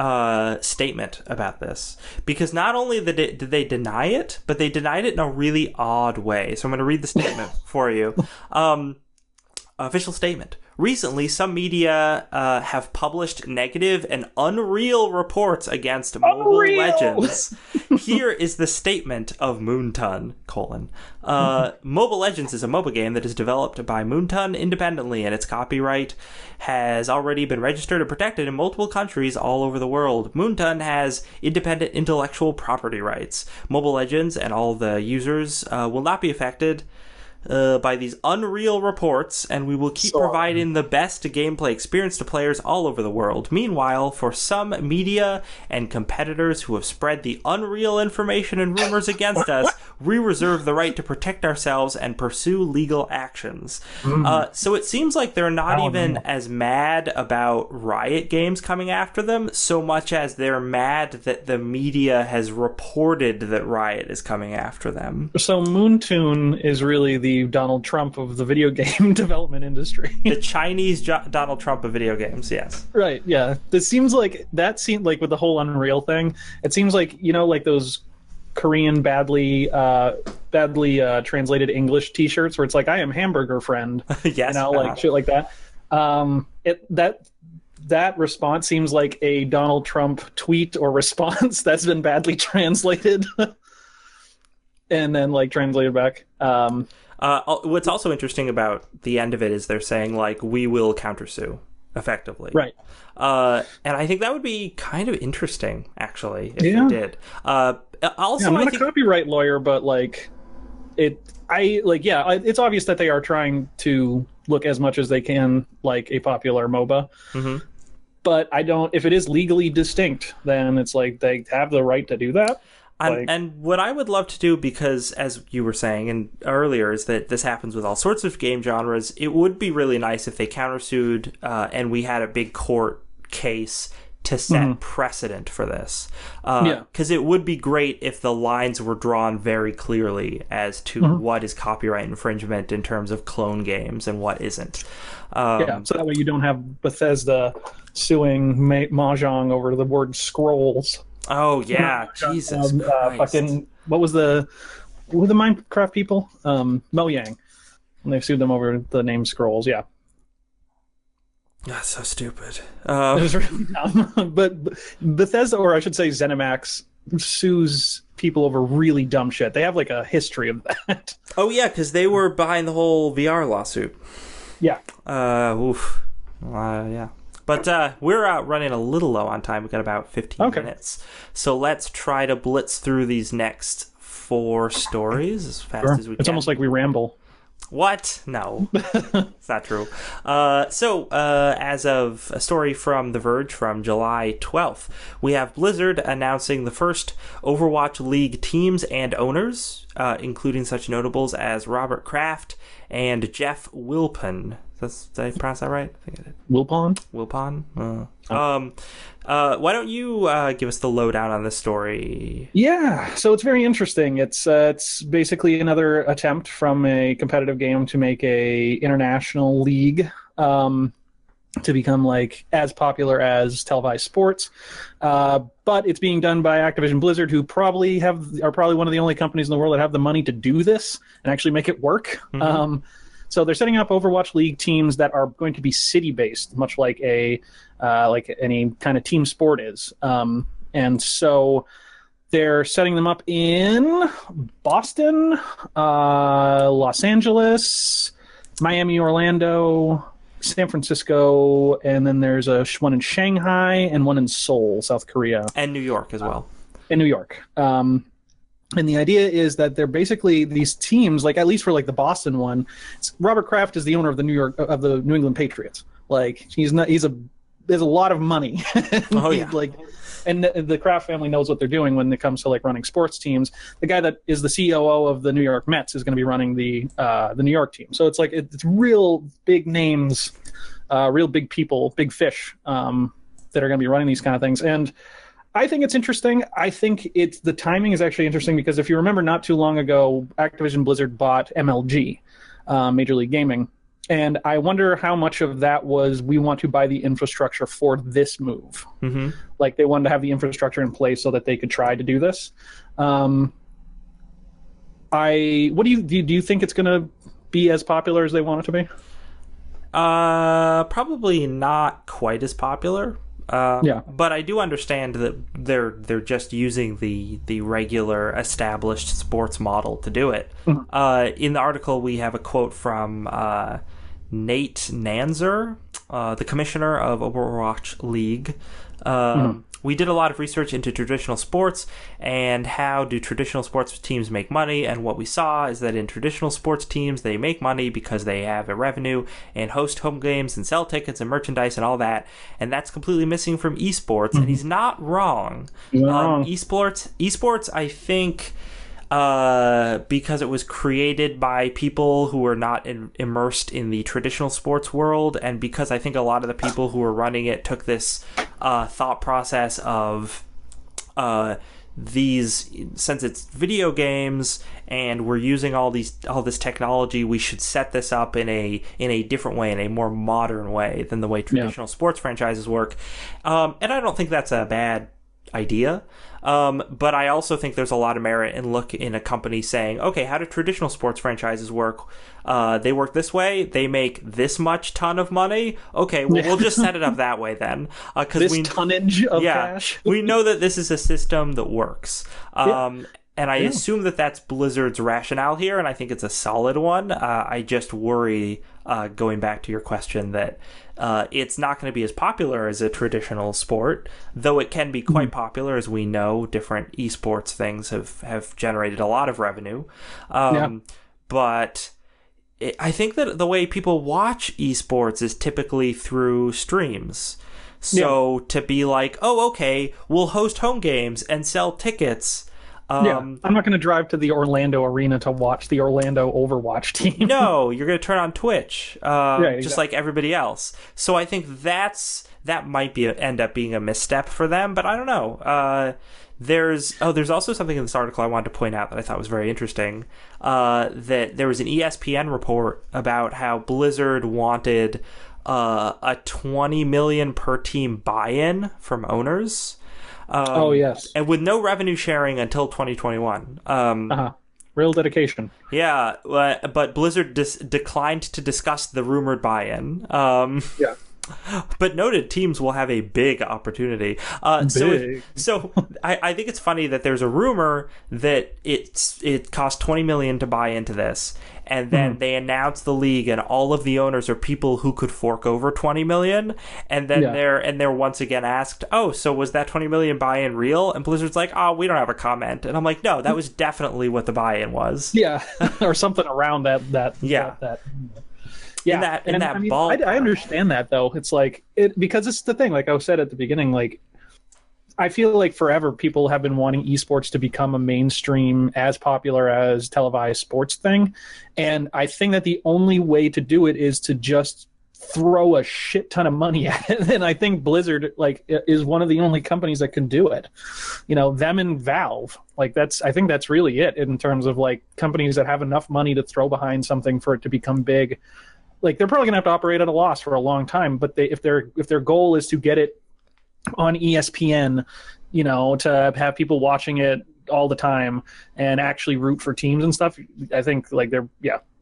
statement about this. Because not only did they deny it, but they denied it in a really odd way. So I'm going to read the statement for you. Official statement. Recently, some media have published negative and unreal reports against Mobile Legends. Here is the statement of Moonton, : Mobile Legends is a MOBA game that is developed by Moonton independently, and its copyright has already been registered and protected in multiple countries all over the world. Moonton has independent intellectual property rights. Mobile Legends and all the users will not be affected by these unreal reports, and we will keep providing the best gameplay experience to players all over the world. Meanwhile, for some media and competitors who have spread the unreal information and rumors against us, we reserve the right to protect ourselves and pursue legal actions. So it seems like they're not even as mad about Riot Games coming after them, so much as they're mad that the media has reported that Riot is coming after them. So Moonton is really the Donald Trump of the video game development industry. The Chinese Donald Trump of video games, yes. Right, yeah. It seems like with the whole Unreal thing, it seems like, like those Korean badly translated English t-shirts where it's like, I am hamburger friend. Yes. Shit like that. That response seems like a Donald Trump tweet or response that's been badly translated and then translated back. What's also interesting about the end of it is they're saying, we will countersue, effectively. Right. And I think that would be kind of interesting, actually, if they did. Also, I'm not a copyright lawyer, but, it's obvious that they are trying to look as much as they can like a popular MOBA. Mm-hmm. But if it is legally distinct, then it's like they have the right to do that. And what I would love to do, because as you were saying earlier, is that this happens with all sorts of game genres, it would be really nice if they countersued and we had a big court case to set precedent for this. Because it would be great if the lines were drawn very clearly as to what is copyright infringement in terms of clone games and what isn't. So that way you don't have Bethesda suing Mahjong over the word scrolls. Oh yeah, Jesus Christ! Fucking who were the Minecraft people? Mojang, and they sued them over the name Scrolls. Yeah, that's so stupid. It was really dumb. But Bethesda, or I should say ZeniMax, sues people over really dumb shit. They have a history of that. Oh yeah, because they were behind the whole VR lawsuit. Yeah. Yeah. But we're running a little low on time. We've got about 15 minutes. So let's try to blitz through these next 4 stories as fast as we can. It's almost like we ramble. What? No. It's not true. So as of a story from The Verge from July 12th, we have Blizzard announcing the first Overwatch League teams and owners, including such notables as Robert Kraft and Jeff Wilpon. Did I pronounce that right? I think I did. Wilpon? Why don't you give us the lowdown on this story? Yeah, so it's very interesting. It's basically another attempt from a competitive game to make a international league to become as popular as televised sports. But it's being done by Activision Blizzard, who are probably one of the only companies in the world that have the money to do this and actually make it work. Mm-hmm. So they're setting up Overwatch League teams that are going to be city-based, much like any kind of team sport is. And so they're setting them up in Boston, Los Angeles, Miami, Orlando, San Francisco, and then there's one in Shanghai and one in Seoul, South Korea. And New York as well. In New York. And the idea is that they're basically these teams, at least for the Boston one. Robert Kraft is the owner of the New England Patriots. There's a lot of money. Oh yeah. and the Kraft family knows what they're doing when it comes to like running sports teams. The guy that is the COO of the New York Mets is going to be running the New York team. So it's like it's real big names, real big people, big fish that are going to be running these kind of things. And I think it's interesting. I think the timing is actually interesting because if you remember, not too long ago, Activision Blizzard bought MLG, Major League Gaming. And I wonder how much of that was we want to buy the infrastructure for this move. Mm-hmm. Like they wanted to have the infrastructure in place so that they could try to do this. What do you think it's going to be as popular as they want it to be? Probably not quite as popular. Yeah, but I do understand that they're just using the regular established sports model to do it. Mm-hmm. In the article, we have a quote from Nate Nanzer, the commissioner of Overwatch League. Mm-hmm. We did a lot of research into traditional sports and how do traditional sports teams make money, and what we saw is that in traditional sports teams they make money because they have a revenue and host home games and sell tickets and merchandise and all that, and that's completely missing from esports. Mm-hmm. And he's not wrong. Esports, I think, because it was created by people who were not immersed in the traditional sports world, and because I think a lot of the people who were running it took this thought process of these, since it's video games and we're using all this technology, we should set this up in a different way, in a more modern way than the way traditional sports franchises work. And I don't think that's a bad idea. But I also think there's a lot of merit in a company saying, okay, how do traditional sports franchises work? They work this way. They make this much ton of money. Okay, well, we'll just set it up that way then. This tonnage of cash. We know that this is a system that works. And I assume that that's Blizzard's rationale here, and I think it's a solid one. I just worry, going back to your question, that it's not going to be as popular as a traditional sport, though it can be quite popular. As we know, different esports things have generated a lot of revenue. But I think that the way people watch esports is typically through streams. So to be like, oh, okay, we'll host home games and sell tickets. I'm not going to drive to the Orlando arena to watch the Orlando Overwatch team. No, you're going to turn on Twitch, just like everybody else. So I think that might end up being a misstep for them, but I don't know. There's also something in this article I wanted to point out that I thought was very interesting. That there was an ESPN report about how Blizzard wanted a $20 million per team buy-in from owners. Yes. And with no revenue sharing until 2021. Real dedication. Yeah, but Blizzard declined to discuss the rumored buy-in. But noted teams will have a big opportunity. So I think it's funny that there's a rumor that it cost $20 million to buy into this, and then they announce the league, and all of the owners are people who could fork over $20 million, and then they're once again asked, "Oh, so was that $20 million buy-in real?" And Blizzard's like, "Oh, we don't have a comment." And I'm like, "No, that was definitely what the buy-in was." Yeah, or something around that. Yeah, I understand that, though. It's like because it's the thing. Like I said at the beginning, like I feel like forever people have been wanting esports to become a mainstream, as popular as televised sports thing, and I think that the only way to do it is to just throw a shit ton of money at it. And I think Blizzard is one of the only companies that can do it. Them and Valve. I think that's really it in terms of like companies that have enough money to throw behind something for it to become big. Like they're probably gonna have to operate at a loss for a long time, but if their goal is to get it on ESPN, to have people watching it all the time and actually root for teams and stuff, I think they're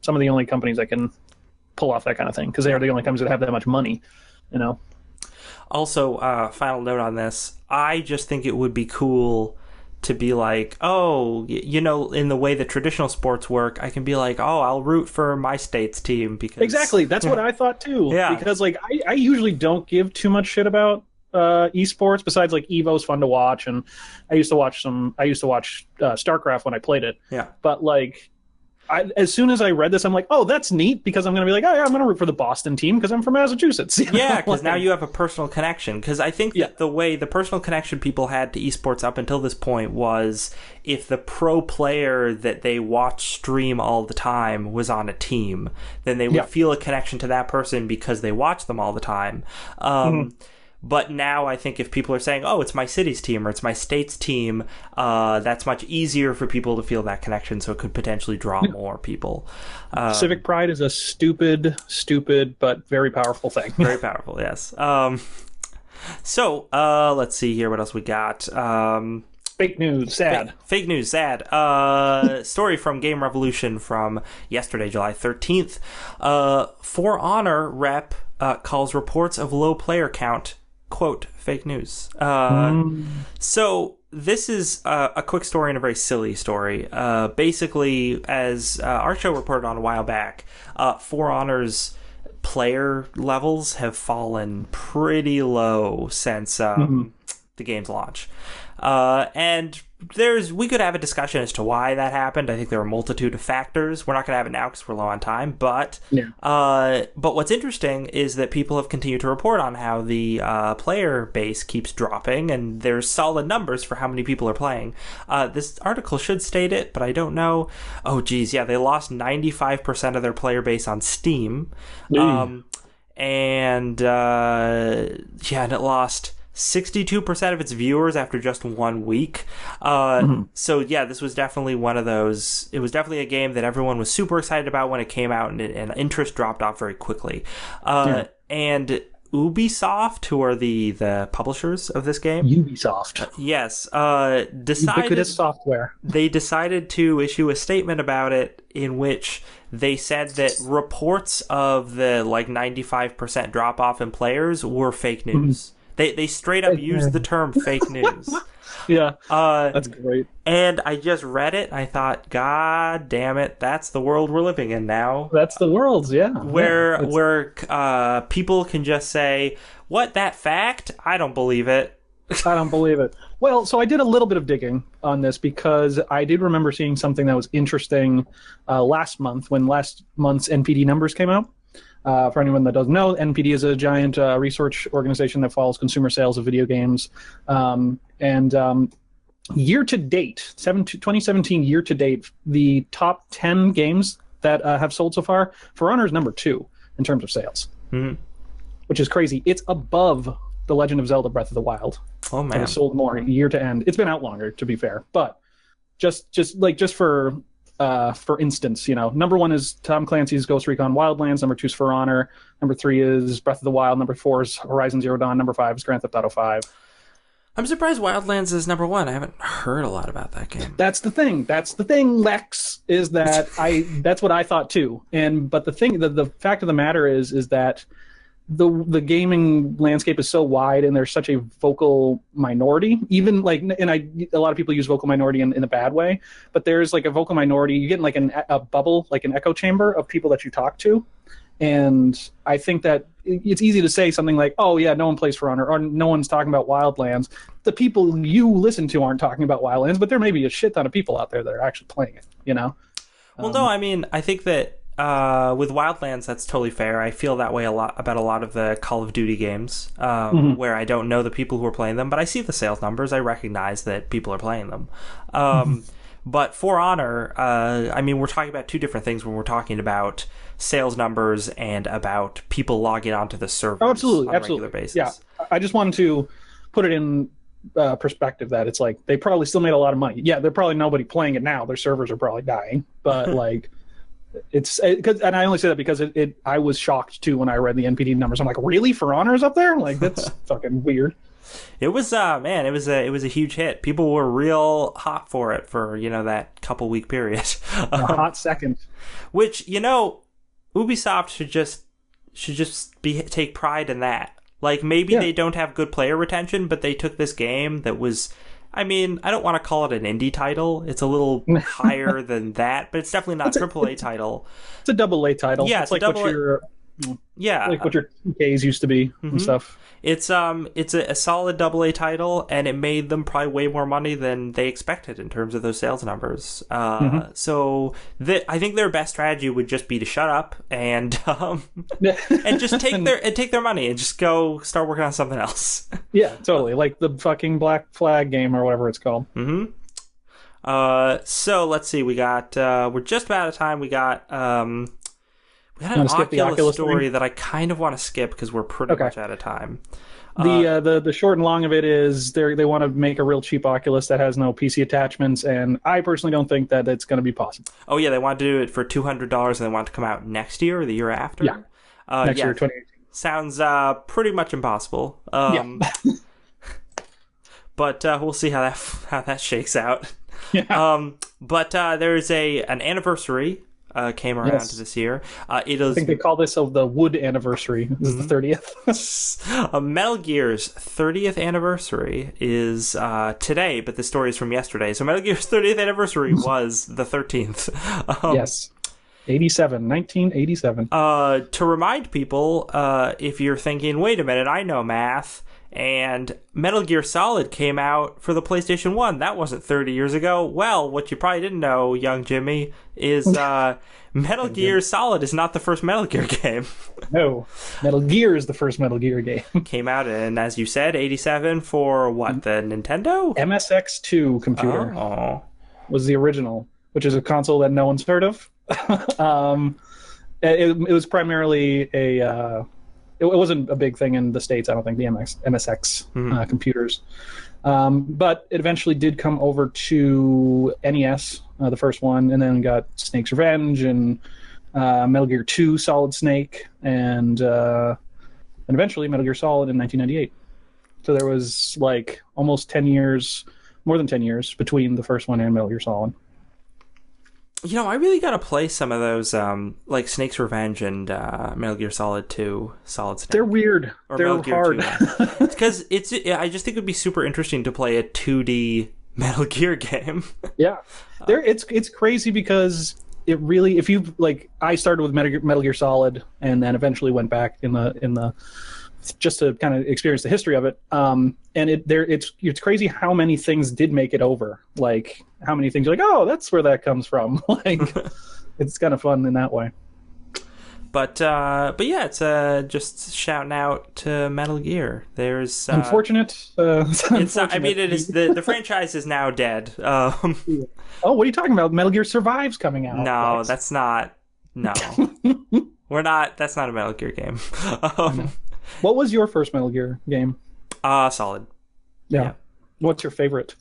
some of the only companies that can pull off that kind of thing because they are the only companies that have that much money. Also, final note on this: I just think it would be cool to be like, oh, in the way that traditional sports work, I can be like, oh, I'll root for my state's team because exactly that's what I thought too. Yeah, because I usually don't give too much shit about esports. Besides, Evo's fun to watch, and I used to watch StarCraft when I played it. Yeah, but as soon as I read this, I'm like, oh, that's neat, because I'm going to be like, oh, yeah, I'm going to root for the Boston team because I'm from Massachusetts. Yeah, because now you have a personal connection. Because I think that the personal connection people had to esports up until this point was if the pro player that they watch stream all the time was on a team, then they would feel a connection to that person because they watch them all the time. But now I think if people are saying, oh, it's my city's team or it's my state's team, that's much easier for people to feel that connection, so it could potentially draw more people. Civic pride is a stupid, but very powerful thing. Very powerful, yes. So, let's see here. What else we got? Fake news, sad. Fake news, sad. Story from Game Revolution from yesterday, July 13th. For Honor rep calls reports of low player count, quote, fake news. So this is a quick story and a very silly story. Basically, as our show reported on a while back, For Honor's player levels have fallen pretty low since the game's launch. And we could have a discussion as to why that happened. I think there are a multitude of factors. We're not going to have it now because we're low on time. But what's interesting is that people have continued to report on how the player base keeps dropping, and there's solid numbers for how many people are playing. This article should state it, but I don't know. Oh, geez, yeah, they lost 95% of their player base on Steam. And it lost 62% of its viewers after just 1 week. So yeah, this was definitely one of those. It was definitely a game that everyone was super excited about when it came out, and interest dropped off very quickly. And Ubisoft, who are the publishers of this game, Ubisoft, yes, ubiquitous software. They decided to issue a statement about it in which they said that reports of the 95% drop off in players were fake news. They straight up used the term fake news. That's great. And I just read it, and I thought, God damn it, that's the world we're living in now. That's the world, Where people can just say, what, that fact? I don't believe it. I don't believe it. Well, so I did a little bit of digging on this because I did remember seeing something that was interesting last month when last month's NPD numbers came out. For anyone that doesn't know, NPD is a giant research organization that follows consumer sales of video games. Year to date, 2017 year to date, the top 10 games that have sold so far, For Honor is number 2 in terms of sales, which is crazy. It's above The Legend of Zelda Breath of the Wild. Oh, man. It sold more year to end. It's been out longer, to be fair. But just for instance, number 1 is Tom Clancy's Ghost Recon Wildlands. Number 2 is For Honor. Number 3 is Breath of the Wild. Number 4 is Horizon Zero Dawn. Number 5 is Grand Theft Auto 5. I'm surprised Wildlands is number 1. I haven't heard a lot about that game. That's the thing, Lex, is that that's what I thought too. But the fact of the matter is that the gaming landscape is so wide, and there's such a vocal minority. Even a lot of people use vocal minority in a bad way, but there's a vocal minority. You get in a bubble, like an echo chamber of people that you talk to, and I think that it's easy to say something like, "Oh yeah, no one plays For Honor," or "No one's talking about Wildlands." The people you listen to aren't talking about Wildlands, but there may be a shit ton of people out there that are actually playing it. Well, no, I mean, I think that. With Wildlands, that's totally fair. I feel that way about a lot of the Call of Duty games, where I don't know the people who are playing them, but I see the sales numbers. I recognize that people are playing them. But For Honor, I mean, we're talking about two different things when we're talking about sales numbers and about people logging onto the servers on a regular basis. Yeah, I just wanted to put it in perspective that it's they probably still made a lot of money. Yeah, there's probably nobody playing it now. Their servers are probably dying, but and I only say that because I was shocked too when I read the NPD numbers. I'm like, really? For Honor's up there? That's fucking weird. It was man, it was a huge hit. People were real hot for it for that couple week period. A hot second. Which Ubisoft should just take pride in that. Maybe they don't have good player retention, but they took this game that was. I mean, I don't want to call it an indie title. It's a little higher than that, but it's definitely not a AAA title. It's a double A title. Yeah, it's like what Yeah, Like what your Ks used to be and stuff. it's a solid AA title, and it made them probably way more money than they expected in terms of those sales numbers. So I think their best strategy would just be to shut up and and just take their money and just go start working on something else. Yeah, totally. Like the fucking Black Flag game or whatever it's called. So let's see. We got we're just about out of time. We got an Oculus story that I kind of want to skip because we're pretty much out of time. The short and long of it is they want to make a real cheap Oculus that has no PC attachments, and I personally don't think that it's going to be possible. Oh yeah, they want to do it for $200, and they want it to come out next year or the year after. Yeah, next year, 2018. Sounds pretty much impossible. But we'll see how that shakes out. Yeah. But there's an anniversary. Came around this year. It is, I think they call this the Wood anniversary. This is the 30th. Metal Gear's 30th anniversary is today, but the story is from yesterday. So Metal Gear's 30th anniversary was the 13th. Yes. 1987. To remind people, if you're thinking, wait a minute, I know math, and Metal Gear Solid came out for the PlayStation 1. That wasn't 30 years ago. Well, what you probably didn't know, young Jimmy, is Metal Gear Solid is not the first Metal Gear game. No. Metal Gear is the first Metal Gear game. Came out in, as you said, 87 for what, the Nintendo? MSX2 computer. Oh. Was the original, which is a console that no one's heard of. It was primarily it wasn't a big thing in the States, I don't think, the MSX computers. But it eventually did come over to NES, the first one, and then got Snake's Revenge and Metal Gear 2 Solid Snake, and eventually Metal Gear Solid in 1998. So there was like almost 10 years, more than 10 years, between the first one and Metal Gear Solid. You know, I really gotta play some of those, like Snake's Revenge and Metal Gear Solid 2, Solid Snake. They're weird. Or They're hard. Because I just think it would be super interesting to play a 2D Metal Gear game. Yeah, it's crazy because it really, if you like, I started with Metal Gear Solid and then eventually went back in the just to kind of experience the history of it. And it's crazy how many things did make it over. Like how many things you're like, oh, that's where that comes from. Like it's kind of fun in that way. But yeah, it's just shouting out to Metal Gear. There's unfortunate. It's not, I mean, it is the franchise is now dead. Oh, what are you talking about? Metal Gear Survive's coming out. No, that's not. No, we're not. That's not a Metal Gear game. What was your first Metal Gear game? Solid. Yeah. What's your favorite?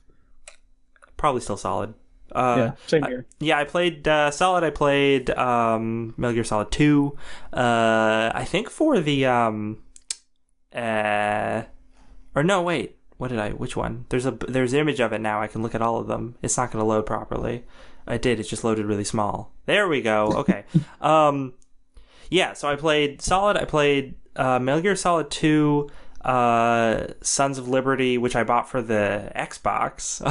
Probably still Solid. Yeah, same here. I played Solid. I played Metal Gear Solid 2. I think for the or no, wait. What did I? Which one? There's an image of it now. I can look at all of them. It's not going to load properly. It did. It just loaded really small. There we go. Okay. Yeah. So I played Solid. I played Metal Gear Solid 2. Sons of Liberty, which I bought for the Xbox.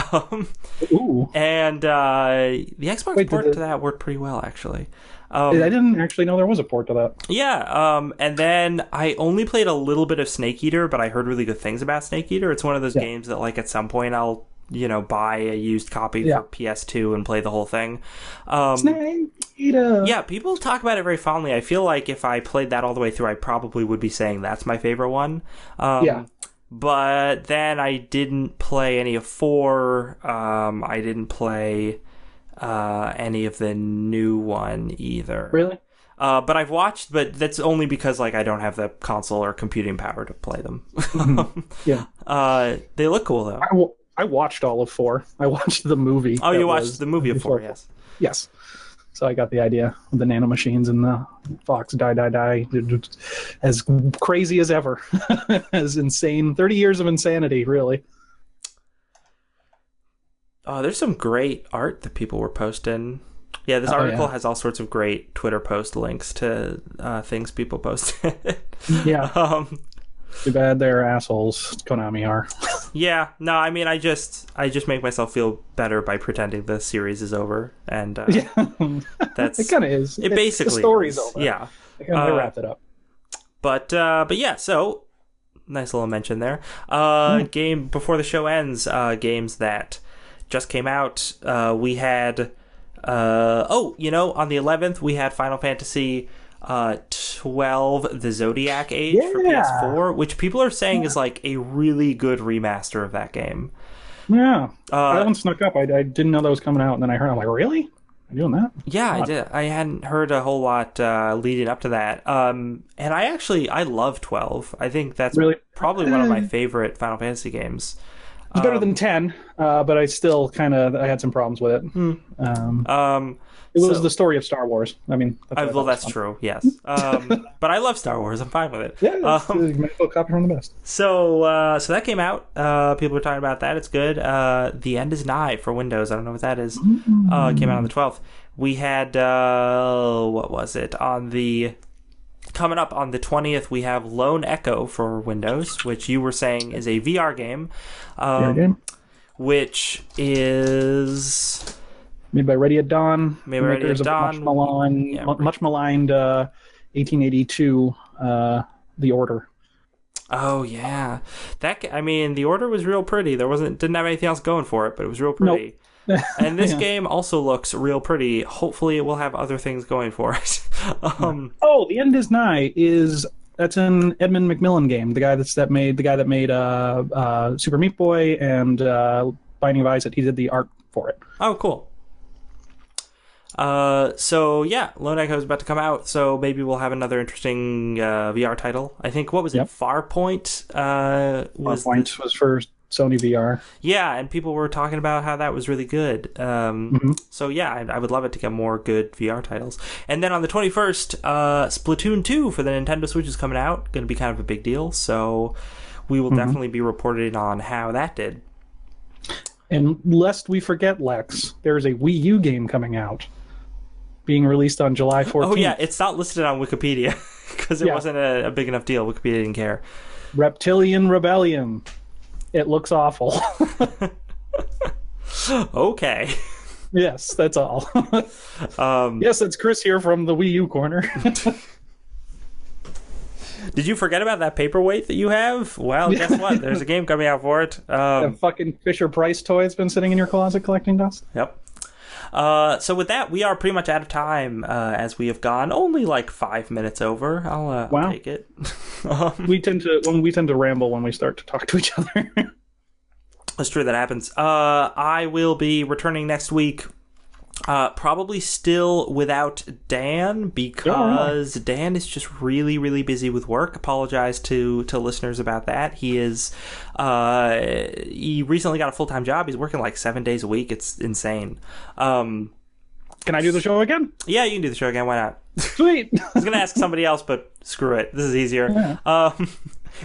Ooh. And the Xbox port to that worked pretty well, actually. I didn't actually know there was a port to that. Yeah, and then I only played a little bit of Snake Eater, but I heard really good things about Snake Eater. It's one of those games that, like, at some point I'll, buy a used copy for PS2 and play the whole thing. Snake Eater! Yeah, people talk about it very fondly. I feel like if I played that all the way through, I probably would be saying that's my favorite one. But then I didn't play any of 4. I didn't play any of the new one either. Really? But I've watched, but that's only because like I don't have the console or computing power to play them. Yeah. They look cool though. I watched all of 4. I watched the movie. Oh, you watched the movie of 4, yes. Yes. So I got the idea of the nanomachines and the Fox die. As crazy as ever. As insane. 30 years of insanity, really. There's some great art that people were posting. Yeah, this article has all sorts of great Twitter post links to things people posted. Yeah. Too bad they're assholes. Konami are. Yeah. No, I mean, I just make myself feel better by pretending the series is over, and yeah, that's it kind of is. It basically the story's is. over. Yeah, they wrapped it up. But yeah, so nice little mention there. Game before the show ends. Games that just came out. We had on the 11th we had Final Fantasy 12 The Zodiac Age for PS4, which people are saying is like a really good remaster of that game. Yeah, that one snuck up. I didn't know that was coming out, and then I heard. I'm like, really? Are you doing that? Yeah, I did. I hadn't heard a whole lot leading up to that. And I love 12. I think that's probably one of my favorite Final Fantasy games. It's better than 10, but I still I had some problems with it. It was the story of Star Wars. I mean, that's true. Yes, but I love Star Wars. I'm fine with it. Yeah, it's a copy from the best. So that came out. People were talking about that. It's good. The End is Nigh for Windows. I don't know what that is. It came out on the 12th. We had what was it coming up on the 20th? We have Lone Echo for Windows, which you were saying is a VR game, which is made by Ready at Dawn. Makers of much maligned 1882 The Order. Oh yeah, The Order was real pretty. Didn't have anything else going for it, but it was real pretty. Nope. And this game also looks real pretty. Hopefully, it will have other things going for it. The End is Nigh that's an Edmund Macmillan game. The guy that made Super Meat Boy and Binding of Isaac. He did the art for it. Oh, cool. Lone Echo is about to come out, so maybe we'll have another interesting VR title. I think, what was it? Farpoint? Farpoint was for Sony VR. Yeah, and people were talking about how that was really good. So yeah, I would love it to get more good VR titles. And then on the 21st, Splatoon 2 for the Nintendo Switch is coming out. Going to be kind of a big deal, so we will definitely be reporting on how that did. And lest we forget, Lex, there's a Wii U game coming out, being released on July 14th. Oh yeah, it's not listed on Wikipedia because it wasn't a big enough deal. Wikipedia didn't care. Reptilian Rebellion. It looks awful. Okay. Yes, that's all. Yes, it's Chris here from the Wii U corner. Did you forget about that paperweight that you have? Well, guess what? There's a game coming out for it. That fucking Fisher-Price toy's been sitting in your closet collecting dust? Yep. So with that, we are pretty much out of time, as we have gone only like 5 minutes over. I'll take it. We tend to ramble when we start to talk to each other. That's true. That happens. I will be returning next week. Probably still without Dan because Dan is just really, really busy with work. Apologize to listeners about that. He recently got a full-time job. He's working like 7 days a week. It's insane. Can I do the show again? Yeah, you can do the show again. Why not? Sweet. I was going to ask somebody else, but screw it. This is easier. Yeah.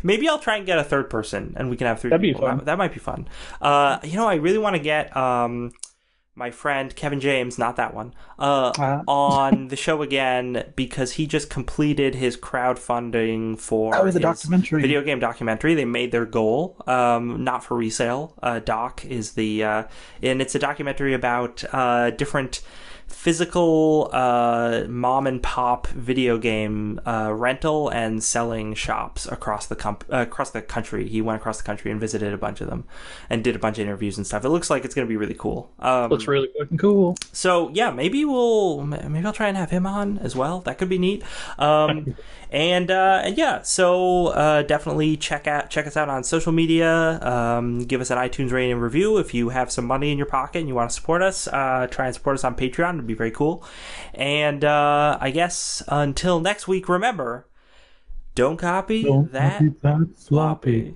Maybe I'll try and get a third person and we can have 3 people. That'd be fun. That might be fun. I really want to get my friend Kevin James, not that one, on the show again because he just completed his crowdfunding for his documentary. Video game documentary. They made their goal, not for resale. Doc is and it's a documentary about different physical mom and pop video game rental and selling shops across the country. He went across the country and visited a bunch of them and did a bunch of interviews and stuff. It looks like it's going to be really cool. Looks really fucking cool. So yeah, maybe I'll try and have him on as well. That could be neat. And yeah, so definitely check us out on social media. Give us an iTunes rating and review if you have some money in your pocket and you want to support us. Try and support us on Patreon. It'd be very cool. And I guess until next week, remember, don't copy that floppy.